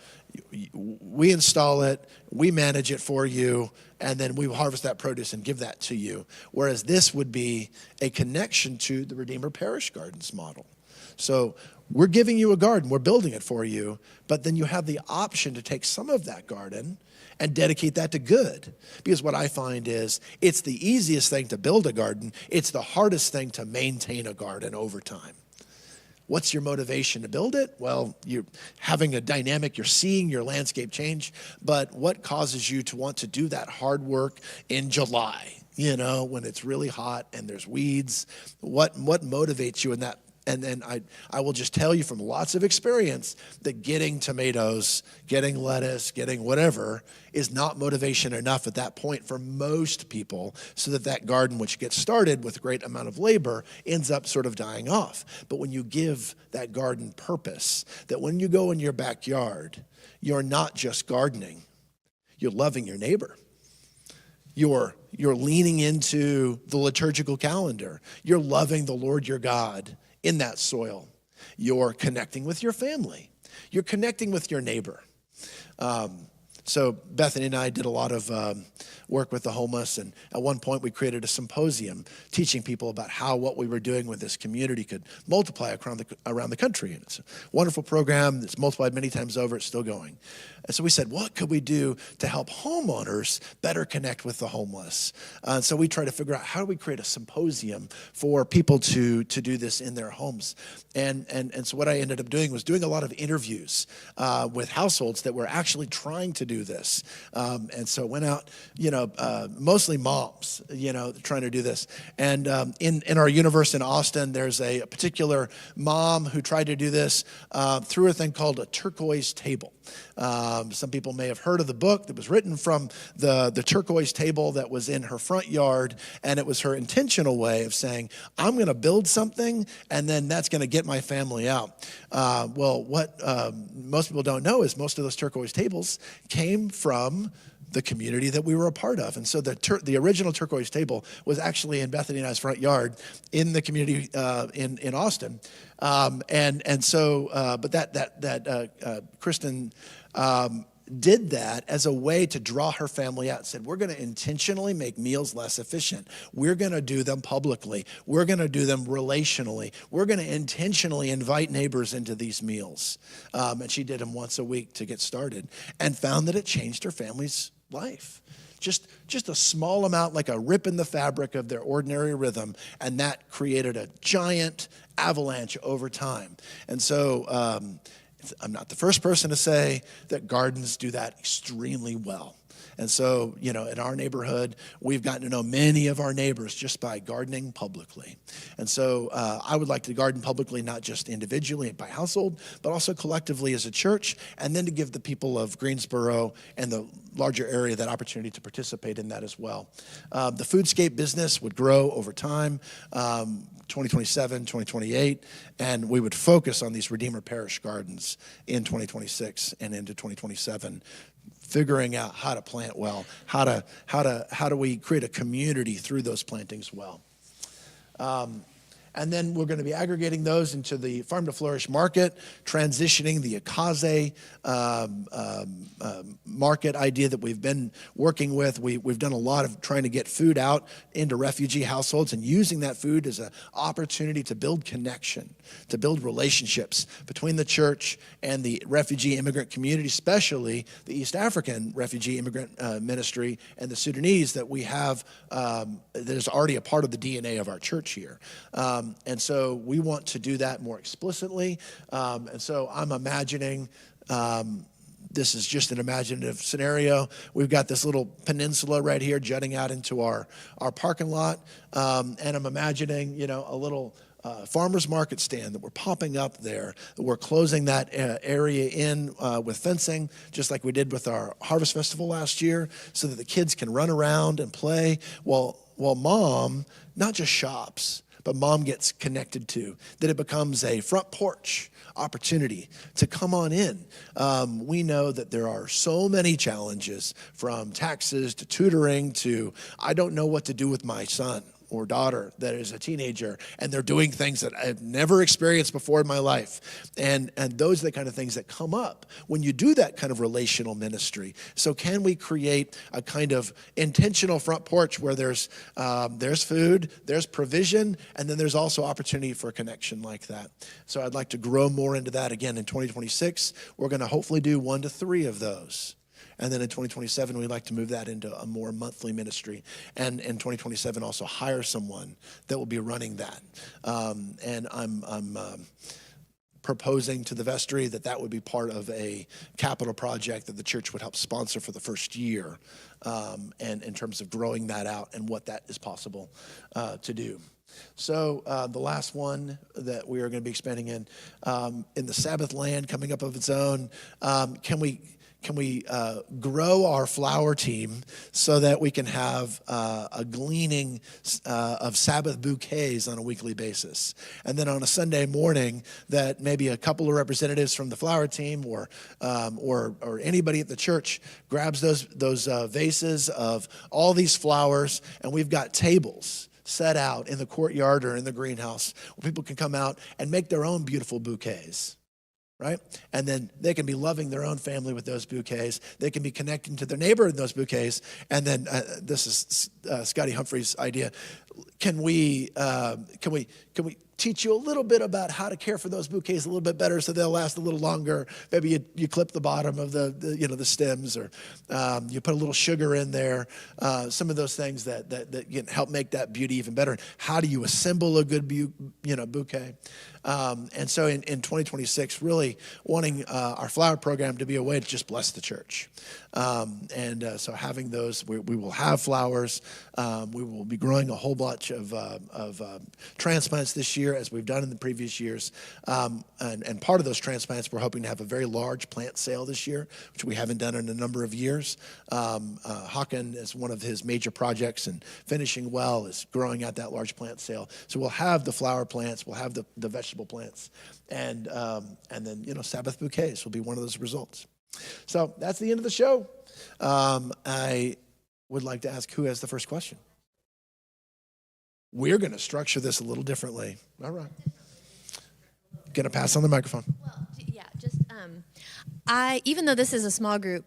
we install it, we manage it for you, and then we harvest that produce and give that to you. Whereas this would be a connection to the Redeemer Parish Gardens model. So we're giving you a garden, we're building it for you, but then you have the option to take some of that garden and dedicate that to good. Because what I find is it's the easiest thing to build a garden, it's the hardest thing to maintain a garden over time. What's your motivation to build it? Well, you're having a dynamic, you're seeing your landscape change, but what causes you to want to do that hard work in July, when it's really hot and there's weeds? What motivates you in that? And then I will just tell you from lots of experience that getting tomatoes, getting lettuce, getting whatever is not motivation enough at that point for most people, so that garden, which gets started with a great amount of labor, ends up sort of dying off. But when you give that garden purpose, that when you go in your backyard, you're not just gardening, you're loving your neighbor. You're leaning into the liturgical calendar. You're loving the Lord your God in that soil. You're connecting with your family. You're connecting with your neighbor. So Bethany and I did a lot of work with the homeless, and at one point we created a symposium teaching people about how what we were doing with this community could multiply around the country. And it's a wonderful program that's multiplied many times over. It's still going. And so we said, what could we do to help homeowners better connect with the homeless? So we tried to figure out, how do we create a symposium for people to do this in their homes? And so what I ended up doing was doing a lot of interviews with households that were actually trying to do this. And so went out, mostly moms, trying to do this. And in our universe in Austin, there's a particular mom who tried to do this through a thing called a turquoise table. Some people may have heard of the book that was written from the turquoise table that was in her front yard, and it was her intentional way of saying, I'm going to build something, and then that's going to get my family out. Well, what most people don't know is most of those turquoise tables came from the community that we were a part of. And so the original turquoise table was actually in Bethany and I's front yard in the community in Austin. But Kristen did that as a way to draw her family out. Said, we're going to intentionally make meals less efficient. We're going to do them publicly. We're going to do them relationally. We're going to intentionally invite neighbors into these meals. And she did them once a week to get started, and found that it changed her family's life. Just a small amount, like a rip in the fabric of their ordinary rhythm, and that created a giant avalanche over time. And so I'm not the first person to say that gardens do that extremely well. And so, in our neighborhood, we've gotten to know many of our neighbors just by gardening publicly. And so I would like to garden publicly, not just individually by household, but also collectively as a church, and then to give the people of Greensboro and the larger area that opportunity to participate in that as well. The Foodscape business would grow over time, 2027, 2028, and we would focus on these Redeemer Parish gardens in 2026 and into 2027, figuring out how to plant well, how do we create a community through those plantings well. And then we're going to be aggregating those into the Farm to Flourish market, transitioning the Akaze market idea that we've been working with. We've done a lot of trying to get food out into refugee households and using that food as an opportunity to build connection, to build relationships between the church and the refugee immigrant community, especially the East African refugee immigrant ministry and the Sudanese that we have that is already a part of the DNA of our church here. And so we want to do that more explicitly. And so I'm imagining, this is just an imaginative scenario. We've got this little peninsula right here jutting out into our parking lot. And I'm imagining, a little farmer's market stand that we're popping up there. We're closing that area in with fencing, just like we did with our Harvest Festival last year, so that the kids can run around and play while mom not just shops, but mom gets connected to, that it becomes a front porch opportunity to come on in. We know that there are so many challenges, from taxes to tutoring to I don't know what to do with my son or daughter that is a teenager, and they're doing things that I've never experienced before in my life. And those are the kind of things that come up when you do that kind of relational ministry. So can we create a kind of intentional front porch where there's food, there's provision, and then there's also opportunity for a connection like that. So I'd like to grow more into that again in 2026. We're going to hopefully do 1 to 3 of those. And then in 2027, we'd like to move that into a more monthly ministry. And in 2027, also hire someone that will be running that. And I'm proposing to the vestry that would be part of a capital project that the church would help sponsor for the first year, and in terms of growing that out and what that is possible to do. So the last one that we are going to be expanding in the Sabbath land coming up of its own, can we grow our flower team so that we can have a gleaning of Sabbath bouquets on a weekly basis? And then on a Sunday morning, that maybe a couple of representatives from the flower team or anybody at the church grabs those vases of all these flowers, and we've got tables set out in the courtyard or in the greenhouse where people can come out and make their own beautiful bouquets. Right? And then they can be loving their own family with those bouquets. They can be connecting to their neighbor in those bouquets. And then this is Scotty Humphrey's idea. Can we teach you a little bit about how to care for those bouquets a little bit better so they'll last a little longer? Maybe you clip the bottom of the stems, or you put a little sugar in there. Some of those things that can help make that beauty even better. How do you assemble a good bouquet? And so in 2026, really wanting our flower program to be a way to just bless the church. So having those, we will have flowers. We will be growing a whole bunch of transplants this year, as we've done in the previous years. And part of those transplants, we're hoping to have a very large plant sale this year, which we haven't done in a number of years. Hakan is one of his major projects, and finishing well is growing out that large plant sale. So we'll have the flower plants, we'll have the vegetable plants, and then Sabbath bouquets will be one of those results. So that's the end of the show. I would like to ask, who has the first question? We're going to structure this a little differently. All right. Going to pass on the microphone. Well, yeah, just even though this is a small group,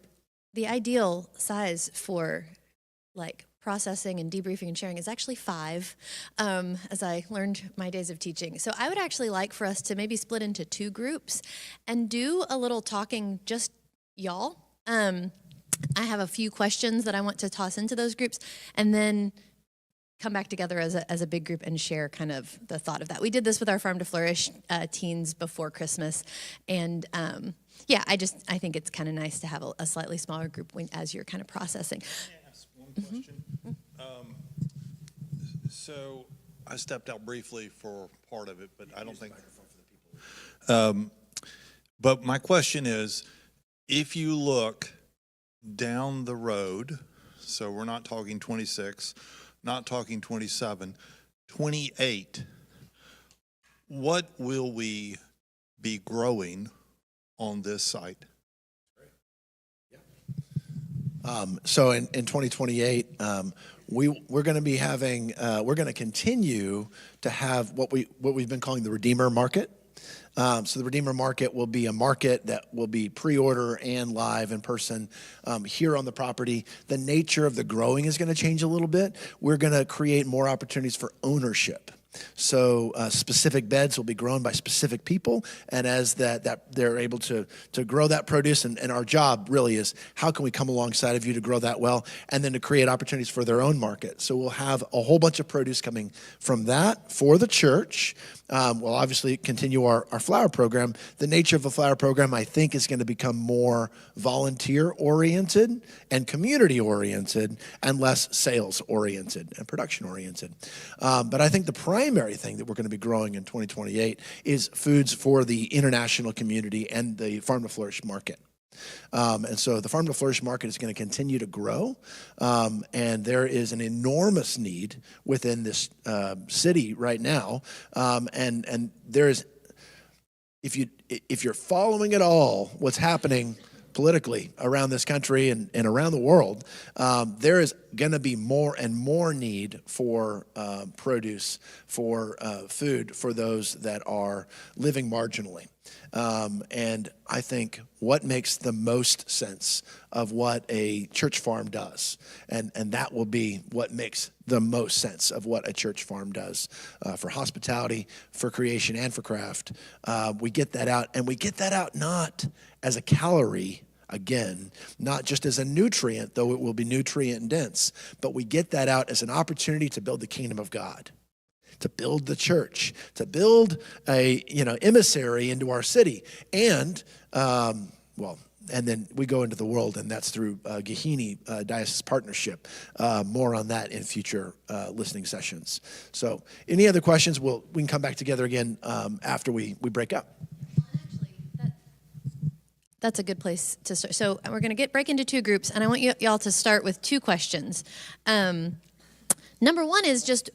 the ideal size for processing and debriefing and sharing is actually 5, as I learned my days of teaching. So I would actually like for us to maybe split into 2 groups and do a little talking, just y'all. I have a few questions that I want to toss into those groups, and then come back together as a big group and share kind of the thought of that. We did this with our Farm to Flourish teens before Christmas, and yeah, I think it's kind of nice to have a slightly smaller group as you're kind of processing. Can I ask one question? So I stepped out briefly for part of it, but I don't think. But my question is, if you look down the road, so we're not talking 26, not talking 27, 28, what will we be growing on this site? So in 2028, we're going to be having, we're going to continue to have what we've been calling the Redeemer Market. So the Redeemer Market will be a market that will be pre-order and live in person here on the property. The nature of the growing is going to change a little bit. We're going to create more opportunities for ownership. So specific beds will be grown by specific people, and as that they're able to grow that produce, and our job really is how can we come alongside of you to grow that well, and then to create opportunities for their own market. So we'll have a whole bunch of produce coming from that for the church. We'll obviously continue our flower program. The nature of a flower program, I think, is going to become more volunteer-oriented and community-oriented and less sales-oriented and production-oriented. But I think the primary thing that we're going to be growing in 2028 is foods for the international community and the Farm to Flourish market. And so the Farm to Flourish market is going to continue to grow, and there is an enormous need within this city right now. And there is, if you're following at all what's happening politically around this country and around the world, there is going to be more and more need for produce, for food for those that are living marginally. And I think what makes the most sense of what a church farm does, and that will be what makes the most sense of what a church farm does for hospitality, for creation, and for craft. We get that out, and we get that out not as a calorie, again, not just as a nutrient, though it will be nutrient dense, but we get that out as an opportunity to build the kingdom of God, to build the church, to build a emissary into our city, and and then we go into the world, and that's through Gehini Diocese Partnership. More on that in future listening sessions. So, any other questions? We can come back together again after we break up. That's a good place to start. So we're going to break into two groups, and I want y'all to start with two questions. Number one is just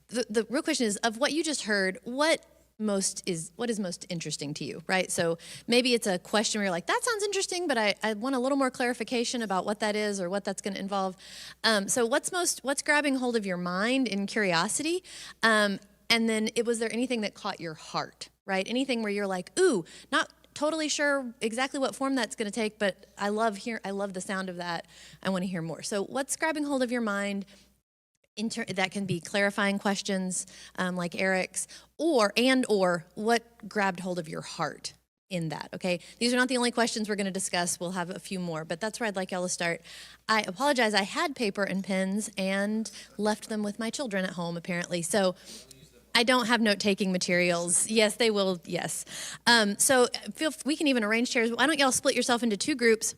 the real question is, of what you just heard, what is most interesting to you, right? So maybe it's a question where you're like, that sounds interesting, but I want a little more clarification about what that is or what that's going to involve. So what's grabbing hold of your mind in curiosity? And then was there anything that caught your heart, right? Anything where you're like, ooh, not totally sure exactly what form that's going to take, but I love the sound of that. I want to hear more. So what's grabbing hold of your mind? That can be clarifying questions like Eric's, or what grabbed hold of your heart in that, okay? These are not the only questions we're going to discuss. We'll have a few more, but that's where I'd like y'all to start. I apologize. I had paper and pens and left them with my children at home, apparently. So I don't have note-taking materials. Yes, they will, yes. So we can even arrange chairs. Why don't y'all split yourself into two groups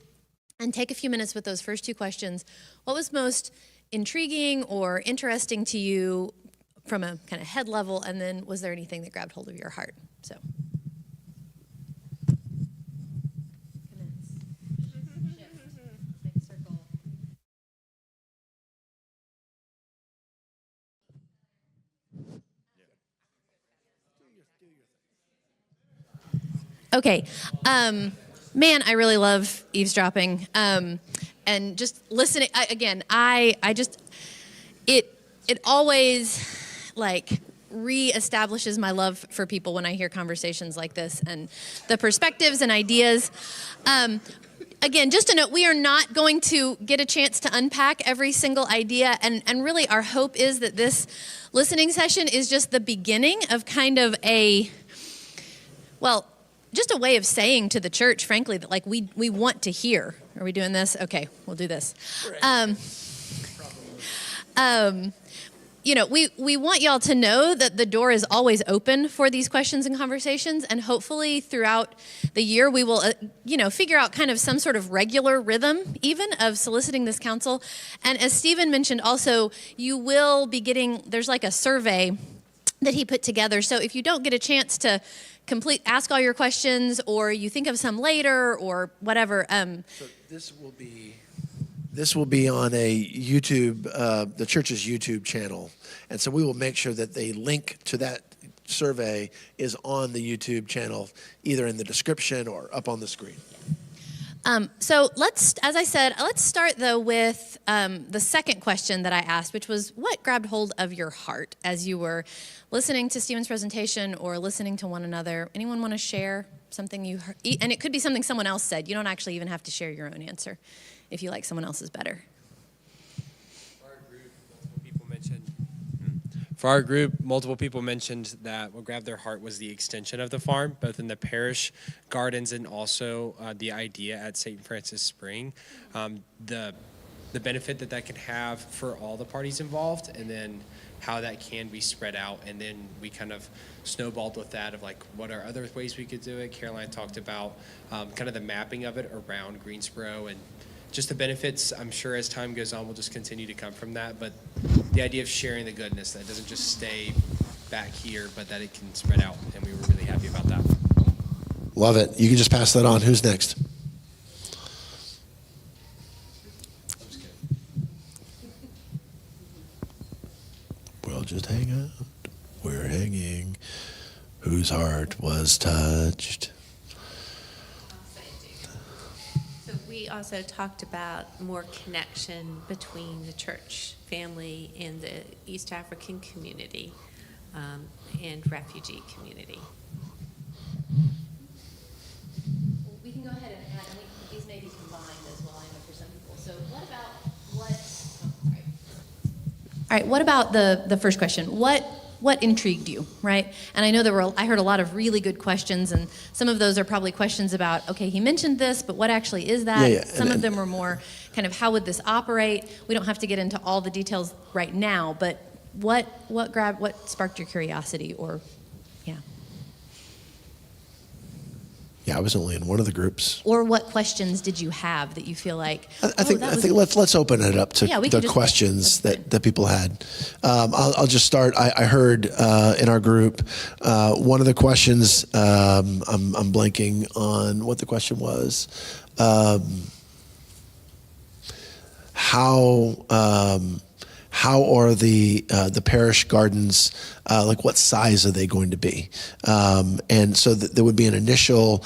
and take a few minutes with those first two questions. What was most intriguing or interesting to you from a kind of head level, and then was there anything that grabbed hold of your heart? So. Okay, man, I really love eavesdropping, and just listening. It always like reestablishes my love for people when I hear conversations like this and the perspectives and ideas. Again, just a note, we are not going to get a chance to unpack every single idea, and really our hope is that this listening session is just the beginning of kind of just a way of saying to the church, frankly, that like we want to hear. Are we doing this? Okay, we'll do this. we want y'all to know that the door is always open for these questions and conversations, and hopefully throughout the year we will, figure out kind of some sort of regular rhythm even of soliciting this counsel. And as Stephen mentioned also, you will be getting, there's like a survey that he put together. So if you don't get a chance to ask all your questions, or you think of some later or whatever. So this will be on a YouTube, the church's YouTube channel. And so we will make sure that the link to that survey is on the YouTube channel, either in the description or up on the screen. So as I said, let's start though with the second question that I asked, which was, what grabbed hold of your heart as you were listening to Stephen's presentation or listening to one another? Anyone want to share something you heard? And it could be something someone else said. You don't actually even have to share your own answer if you like someone else's better. For our group, multiple people mentioned that what grabbed their heart was the extension of the farm, both in the parish gardens and also the idea at St. Francis Spring. The benefit that can have for all the parties involved, and then how that can be spread out. And then we kind of snowballed with that of like, what are other ways we could do it? Caroline talked about kind of the mapping of it around Greensboro, and just the benefits, I'm sure as time goes on, will just continue to come from that. But the idea of sharing the goodness, that doesn't just stay back here, but that it can spread out. And we were really happy about that. Love it. You can just pass that on. Who's next? We'll just hang out. We're hanging. Whose heart was touched? We also talked about more connection between the church family and the East African community and refugee community. We can go ahead and add, these may be combined as well, I know for some people. So what about the first question? What intrigued you, right? And I know I heard a lot of really good questions, and some of those are probably questions about, okay, he mentioned this, but what actually is that? Yeah. Some of them were more kind of, how would this operate? We don't have to get into all the details right now, but what sparked your curiosity, or, yeah. Yeah, I was only in one of the groups. Or what questions did you have that you feel like? I think let's open it up to the questions that people had. I'll just start. I heard in our group one of the questions. I'm blanking on what the question was. How are the parish gardens, like what size are they going to be? And so there would be an initial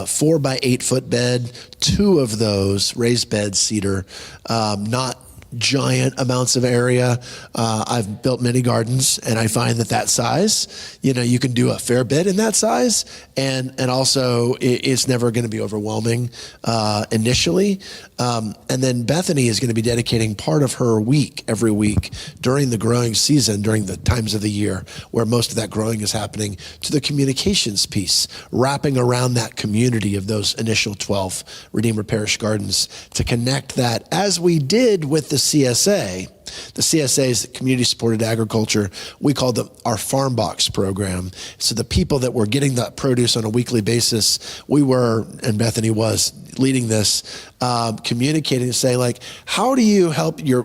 4 by 8 foot bed, 2 of those raised beds, cedar, not giant amounts of area. I've built many gardens, and I find that size, you can do a fair bit in that size, and also it's never going to be overwhelming initially. And then Bethany is going to be dedicating part of her week every week during the growing season, during the times of the year where most of that growing is happening, to the communications piece, wrapping around that community of those initial 12 Redeemer Parish Gardens, to connect that, as we did with the CSA. The CSA is Community Supported Agriculture. We called them our Farm Box program. So the people that were getting that produce on a weekly basis, and Bethany was leading this, communicating and saying, like, how do you help your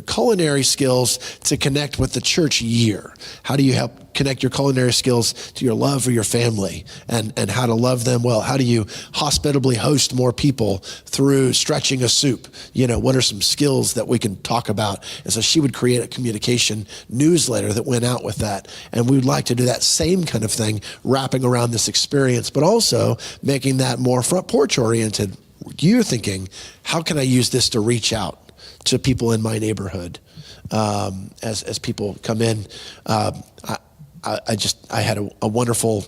culinary skills to connect with the church year? How do you help connect your culinary skills to your love for your family and how to love them well? How do you hospitably host more people through stretching a soup? What are some skills that we can talk about? And so she would create a communication newsletter that went out with that. And we would like to do that same kind of thing, wrapping around this experience, but also making that more front porch oriented. You're thinking, how can I use this to reach out to people in my neighborhood as people come in? I had a wonderful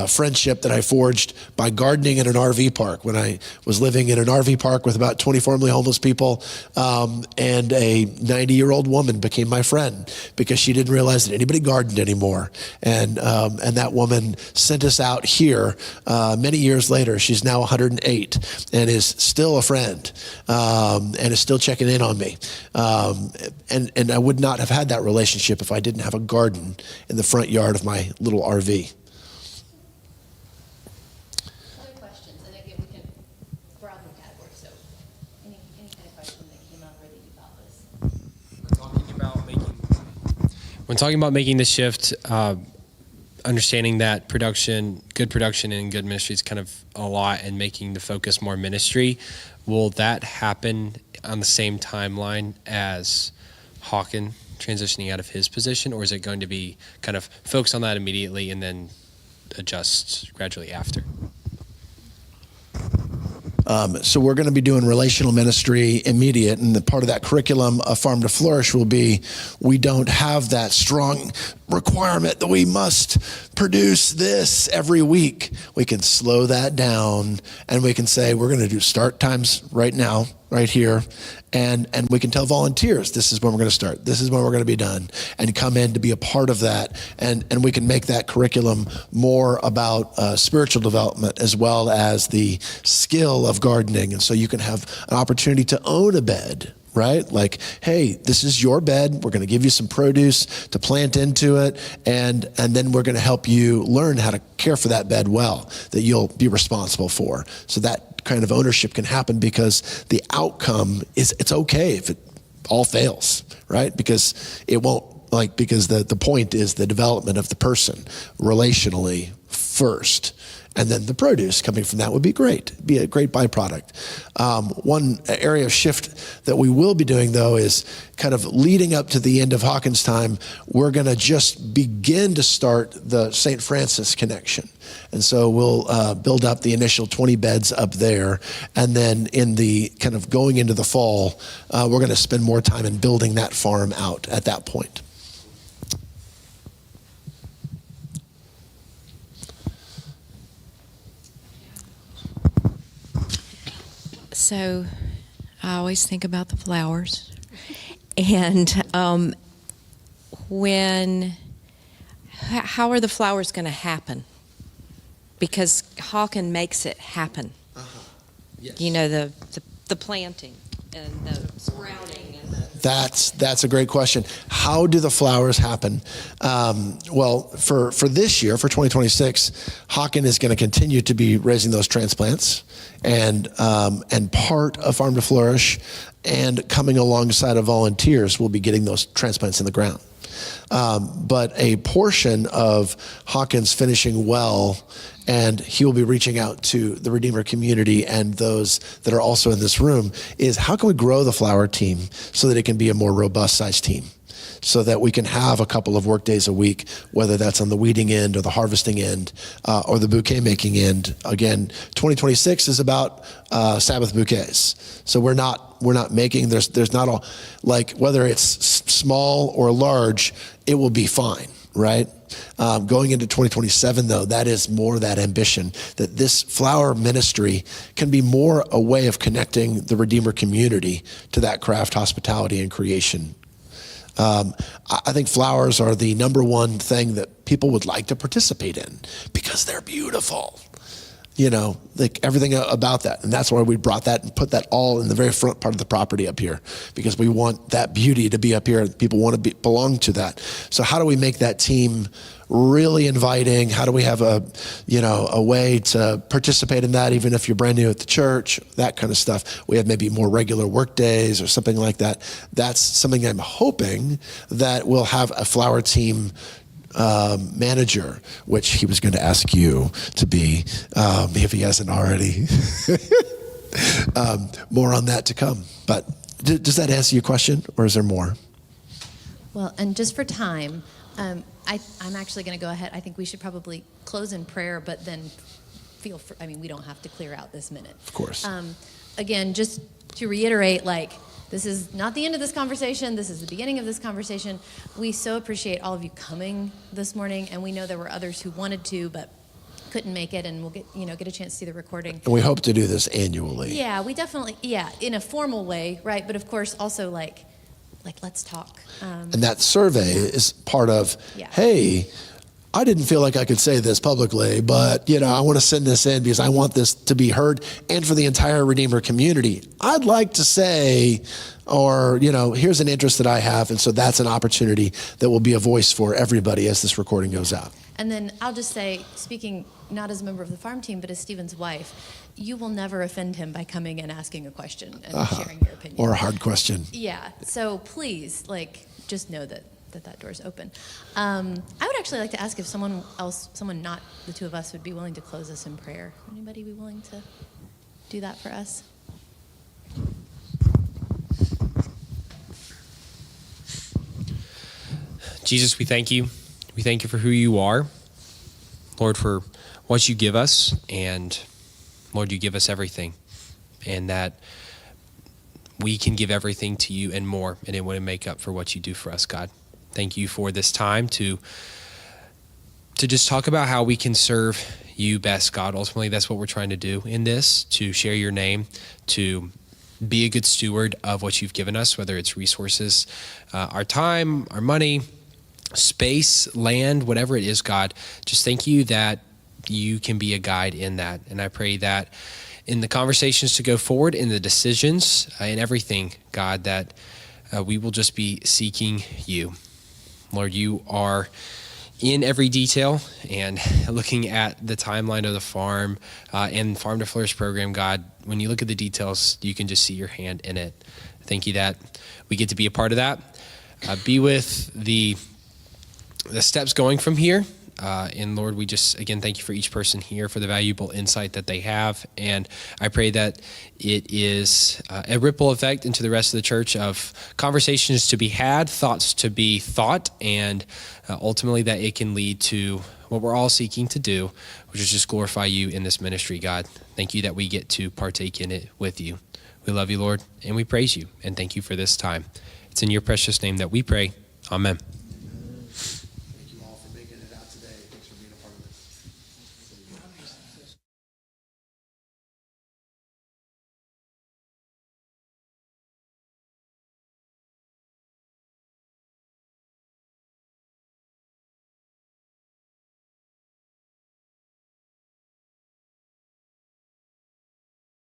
friendship that I forged by gardening in an RV park when I was living in an RV park with about 20 formerly homeless people, and a 90-year-old woman became my friend because she didn't realize that anybody gardened anymore, and that woman sent us out here many years later. She's now 108 and is still a friend, and is still checking in on me, and I would not have had that relationship if I didn't have a garden in the front yard of my little RV. Other questions, and again, we can broaden the category. So, any kind of question that came up or that you thought was When talking about making the shift, understanding that good production and good ministry is kind of a lot, and making the focus more ministry, will that happen on the same timeline as Hawken transitioning out of his position, or is it going to be kind of focus on that immediately and then adjust gradually after? So we're going to be doing relational ministry immediate, and the part of that curriculum of Farm to Flourish will be, we don't have that strong requirement that we must produce this every week. We can slow that down, and we can say we're going to do start times right now, right here, and we can tell volunteers this is when we're going to start, this is when we're going to be done, and come in to be a part of that, and we can make that curriculum more about spiritual development as well as the skill of gardening. And so you can have an opportunity to own a bed, right? Like, hey, this is your bed. We're going to give you some produce to plant into it, and then we're going to help you learn how to care for that bed well, that you'll be responsible for. So that kind of ownership can happen, because the outcome is, it's okay if it all fails, right? Because it won't, because the point is the development of the person relationally first. And then the produce coming from that would be great, be a great byproduct. One area of shift that we will be doing, though, is kind of leading up to the end of Hawken's time, we're going to just begin to start the St. Francis connection. And so we'll build up the initial 20 beds up there. And then in the kind of going into the fall, we're going to spend more time in building that farm out at that point. So I always think about the flowers. And how are the flowers going to happen? Because Hawken makes it happen. Yes. You know, the planting and the sprouting. That's a great question. How do the flowers happen? Well, for this year, for 2026, Hawken is going to continue to be raising those transplants, and part of Farm to Flourish and coming alongside of volunteers will be getting those transplants in the ground. But a portion of Hawken's finishing well, and he will be reaching out to the Redeemer community and those that are also in this room, is how can we grow the flower team so that it can be a more robust sized team, so that we can have a couple of work days a week, whether that's on the weeding end or the harvesting end or the bouquet making end. Again, 2026 is about Sabbath bouquets. So we're not making, there's not a, whether it's small or large, it will be fine, right? Going into 2027, though, that is more that ambition, that this flower ministry can be more a way of connecting the Redeemer community to that craft, hospitality, and creation. I think flowers are the number one thing that people would like to participate in because they're beautiful. You know, everything about that. And that's why we brought that and put that all in the very front part of the property up here, because we want that beauty to be up here. People want to belong to that. So how do we make that team really inviting? How do we have a way to participate in that, even if you're brand new at the church, that kind of stuff? We have maybe more regular work days or something like that. That's something I'm hoping that we'll have a flower team manager, which he was going to ask you to be, if he hasn't already. More on that to come. But does that answer your question, or is there more? Well, and just for time, I'm actually going to go ahead. I think we should probably close in prayer, but then we don't have to clear out this minute. Of course. Again, just to reiterate, This is not the end of this conversation. This is the beginning of this conversation. We so appreciate all of you coming this morning, and we know there were others who wanted to but couldn't make it, and we'll get a chance to see the recording. And we hope to do this annually. Yeah, we definitely, in a formal way, right? But of course, also like let's talk. And that survey is part of, Yeah. hey, I didn't feel like I could say this publicly, but I want to send this in because I want this to be heard and for the entire Redeemer community. I'd like to say, or, here's an interest that I have. And so that's an opportunity that will be a voice for everybody as this recording goes out. And then I'll just say, speaking not as a member of the farm team, but as Stephen's wife, you will never offend him by coming and asking a question and sharing your opinion. Or a hard question. Yeah. So please, just know that door is open. I would actually like to ask if someone not the two of us, would be willing to close us in prayer. Anybody be willing to do that for us? Jesus, we thank you. We thank you for who you are, Lord, for what you give us, and Lord, you give us everything, and that we can give everything to you and more, and it wouldn't make up for what you do for us, God. Thank you for this time to just talk about how we can serve you best, God. Ultimately, that's what we're trying to do in this, to share your name, to be a good steward of what you've given us, whether it's resources, our time, our money, space, land, whatever it is, God. Just thank you that you can be a guide in that. And I pray that in the conversations to go forward, in the decisions, in everything, God, that we will just be seeking you. Lord, you are in every detail, and looking at the timeline of the farm and Farm to Flourish program, God, when you look at the details, you can just see your hand in it. Thank you that we get to be a part of that. Be with the steps going from here. And Lord, we just, again, thank you for each person here, for the valuable insight that they have. And I pray that it is a ripple effect into the rest of the church of conversations to be had, thoughts to be thought, and ultimately that it can lead to what we're all seeking to do, which is just glorify you in this ministry, God. Thank you that we get to partake in it with you. We love you, Lord, and we praise you, and thank you for this time. It's in your precious name that we pray. Amen.